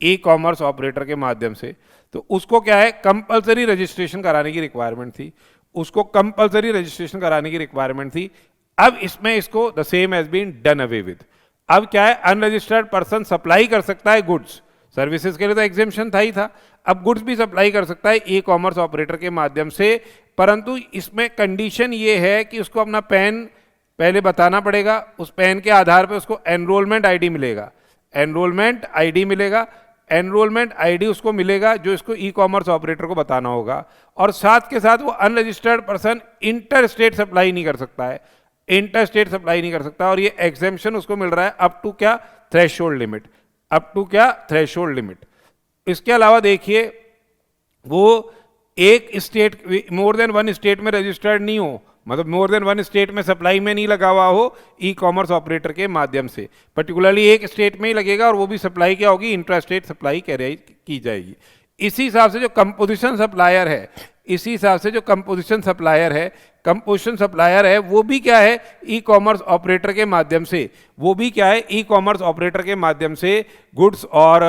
A: ई कॉमर्स ऑपरेटर के माध्यम से, तो उसको क्या है, कंपलसरी रजिस्ट्रेशन कराने की रिक्वायरमेंट थी, उसको कंपलसरी रजिस्ट्रेशन कराने की रिक्वायरमेंट थी। अब इसमें इसको the same has been done away with. अब क्या है, अनरजिस्टर्ड पर्सन सप्लाई कर सकता है गुड्स, सर्विसेज के लिए तो एग्जेम्पशन था ही था, अब गुड्स भी सप्लाई कर सकता है ई कॉमर्स ऑपरेटर के माध्यम से, परंतु इसमें कंडीशन ये है कि उसको अपना पैन पहले बताना पड़ेगा, उस पैन के आधार पर उसको एनरोलमेंट आईडी मिलेगा, एनरोलमेंट आईडी मिलेगा, एनरोलमेंट आईडी उसको मिलेगा जो इसको ई कॉमर्स ऑपरेटर को बताना होगा, और साथ के साथ वो unregistered person inter state supply नहीं कर सकता है, इंटर स्टेट सप्लाई नहीं कर सकता, और ये एग्जेम्पशन उसको मिल रहा है अप टू क्या, थ्रेशोल्ड लिमिट, अप टू क्या, थ्रेशोल्ड लिमिट। इसके अलावा देखिए, वो एक state, more than one state में रजिस्टर्ड नहीं हो, मतलब मोर देन वन स्टेट में सप्लाई में नहीं लगा हुआ हो ई कॉमर्स ऑपरेटर के माध्यम से, पर्टिकुलरली एक स्टेट में ही लगेगा, और वो भी सप्लाई क्या होगी, इंट्रा स्टेट सप्लाई की जाएगी। इसी हिसाब से जो कंपोजिशन सप्लायर है, इसी हिसाब से जो कंपोजिशन सप्लायर है, कंपोजिशन सप्लायर है वो भी क्या है, ई कॉमर्स ऑपरेटर के माध्यम से, वो भी क्या है, ई कॉमर्स ऑपरेटर के माध्यम से गुड्स और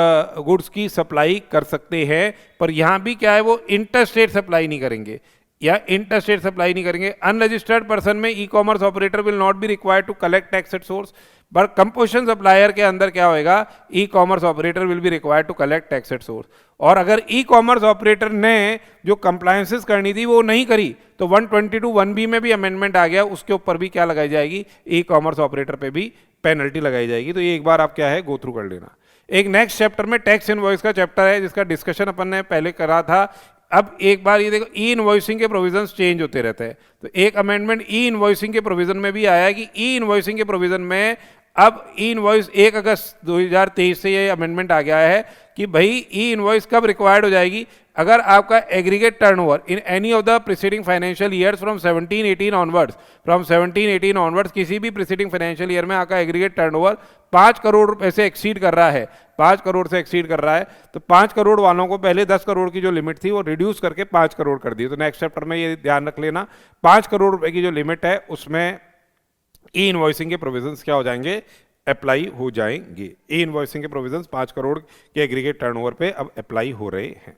A: गुड्स की सप्लाई कर सकते हैं, पर यहाँ भी क्या है, वो इंटर स्टेट सप्लाई नहीं करेंगे, या इंटर स्टेट सप्लाई नहीं करेंगे। अनरजिस्टर्ड पर्सन में e commerce operator will not be required to collect tax at source, but composition supplier के अंदर क्या होएगा, e commerce operator will be required to collect tax at source. और अगर e commerce operator ने जो compliances करनी थी वो नहीं करी, तो 122(1)B में भी अमेंडमेंट आ गया, उसके ऊपर भी क्या लगाई जाएगी, ई कॉमर्स ऑपरेटर पे भी पेनल्टी लगाई जाएगी। तो ये एक बार आप क्या है, गो थ्रू कर लेना। एक नेक्स्ट चैप्टर में टैक्स इनवॉइस का चैप्टर है, जिसका डिस्कशन अपन ने पहले करा था। अब एक बार ये देखो, ई इनवॉइसिंग के प्रोविजंस चेंज होते रहते हैं, तो एक अमेंडमेंट ई इनवॉइसिंग के प्रोविजन में भी आया है कि ई इनवॉइसिंग के प्रोविजन में अब ई इनवॉइस 1 अगस्त 2023 से ये अमेंडमेंट आ गया है कि भाई ई इनवॉइस कब रिक्वायर्ड हो जाएगी, अगर आपका aggregate turnover in any of the preceding financial years from 17-18 onwards, from 17-18 onwards किसी भी प्रीसीडिंग फाइनेंशियल ईयर में आपका एग्रीगेट टर्नओवर 5 करोड़ रुपए से एक्सीड कर रहा है, 5 करोड़ से एक्सीड कर रहा है, तो 5 करोड़ वालों को पहले 10 करोड़ की जो लिमिट थी वो रिड्यूस करके 5 करोड़ कर दी। तो नेक्स्ट चैप्टर में ये ध्यान रख लेना, 5 करोड़ रुपए की जो लिमिट है उसमें ई इनवॉइसिंग के प्रोविजंस क्या हो जाएंगे, अप्लाई हो जाएंगे। ई इनवॉइसिंग के प्रोविजंस 5 करोड़ के एग्रीगेट टर्नओवर पे अब अप्लाई हो रहे हैं।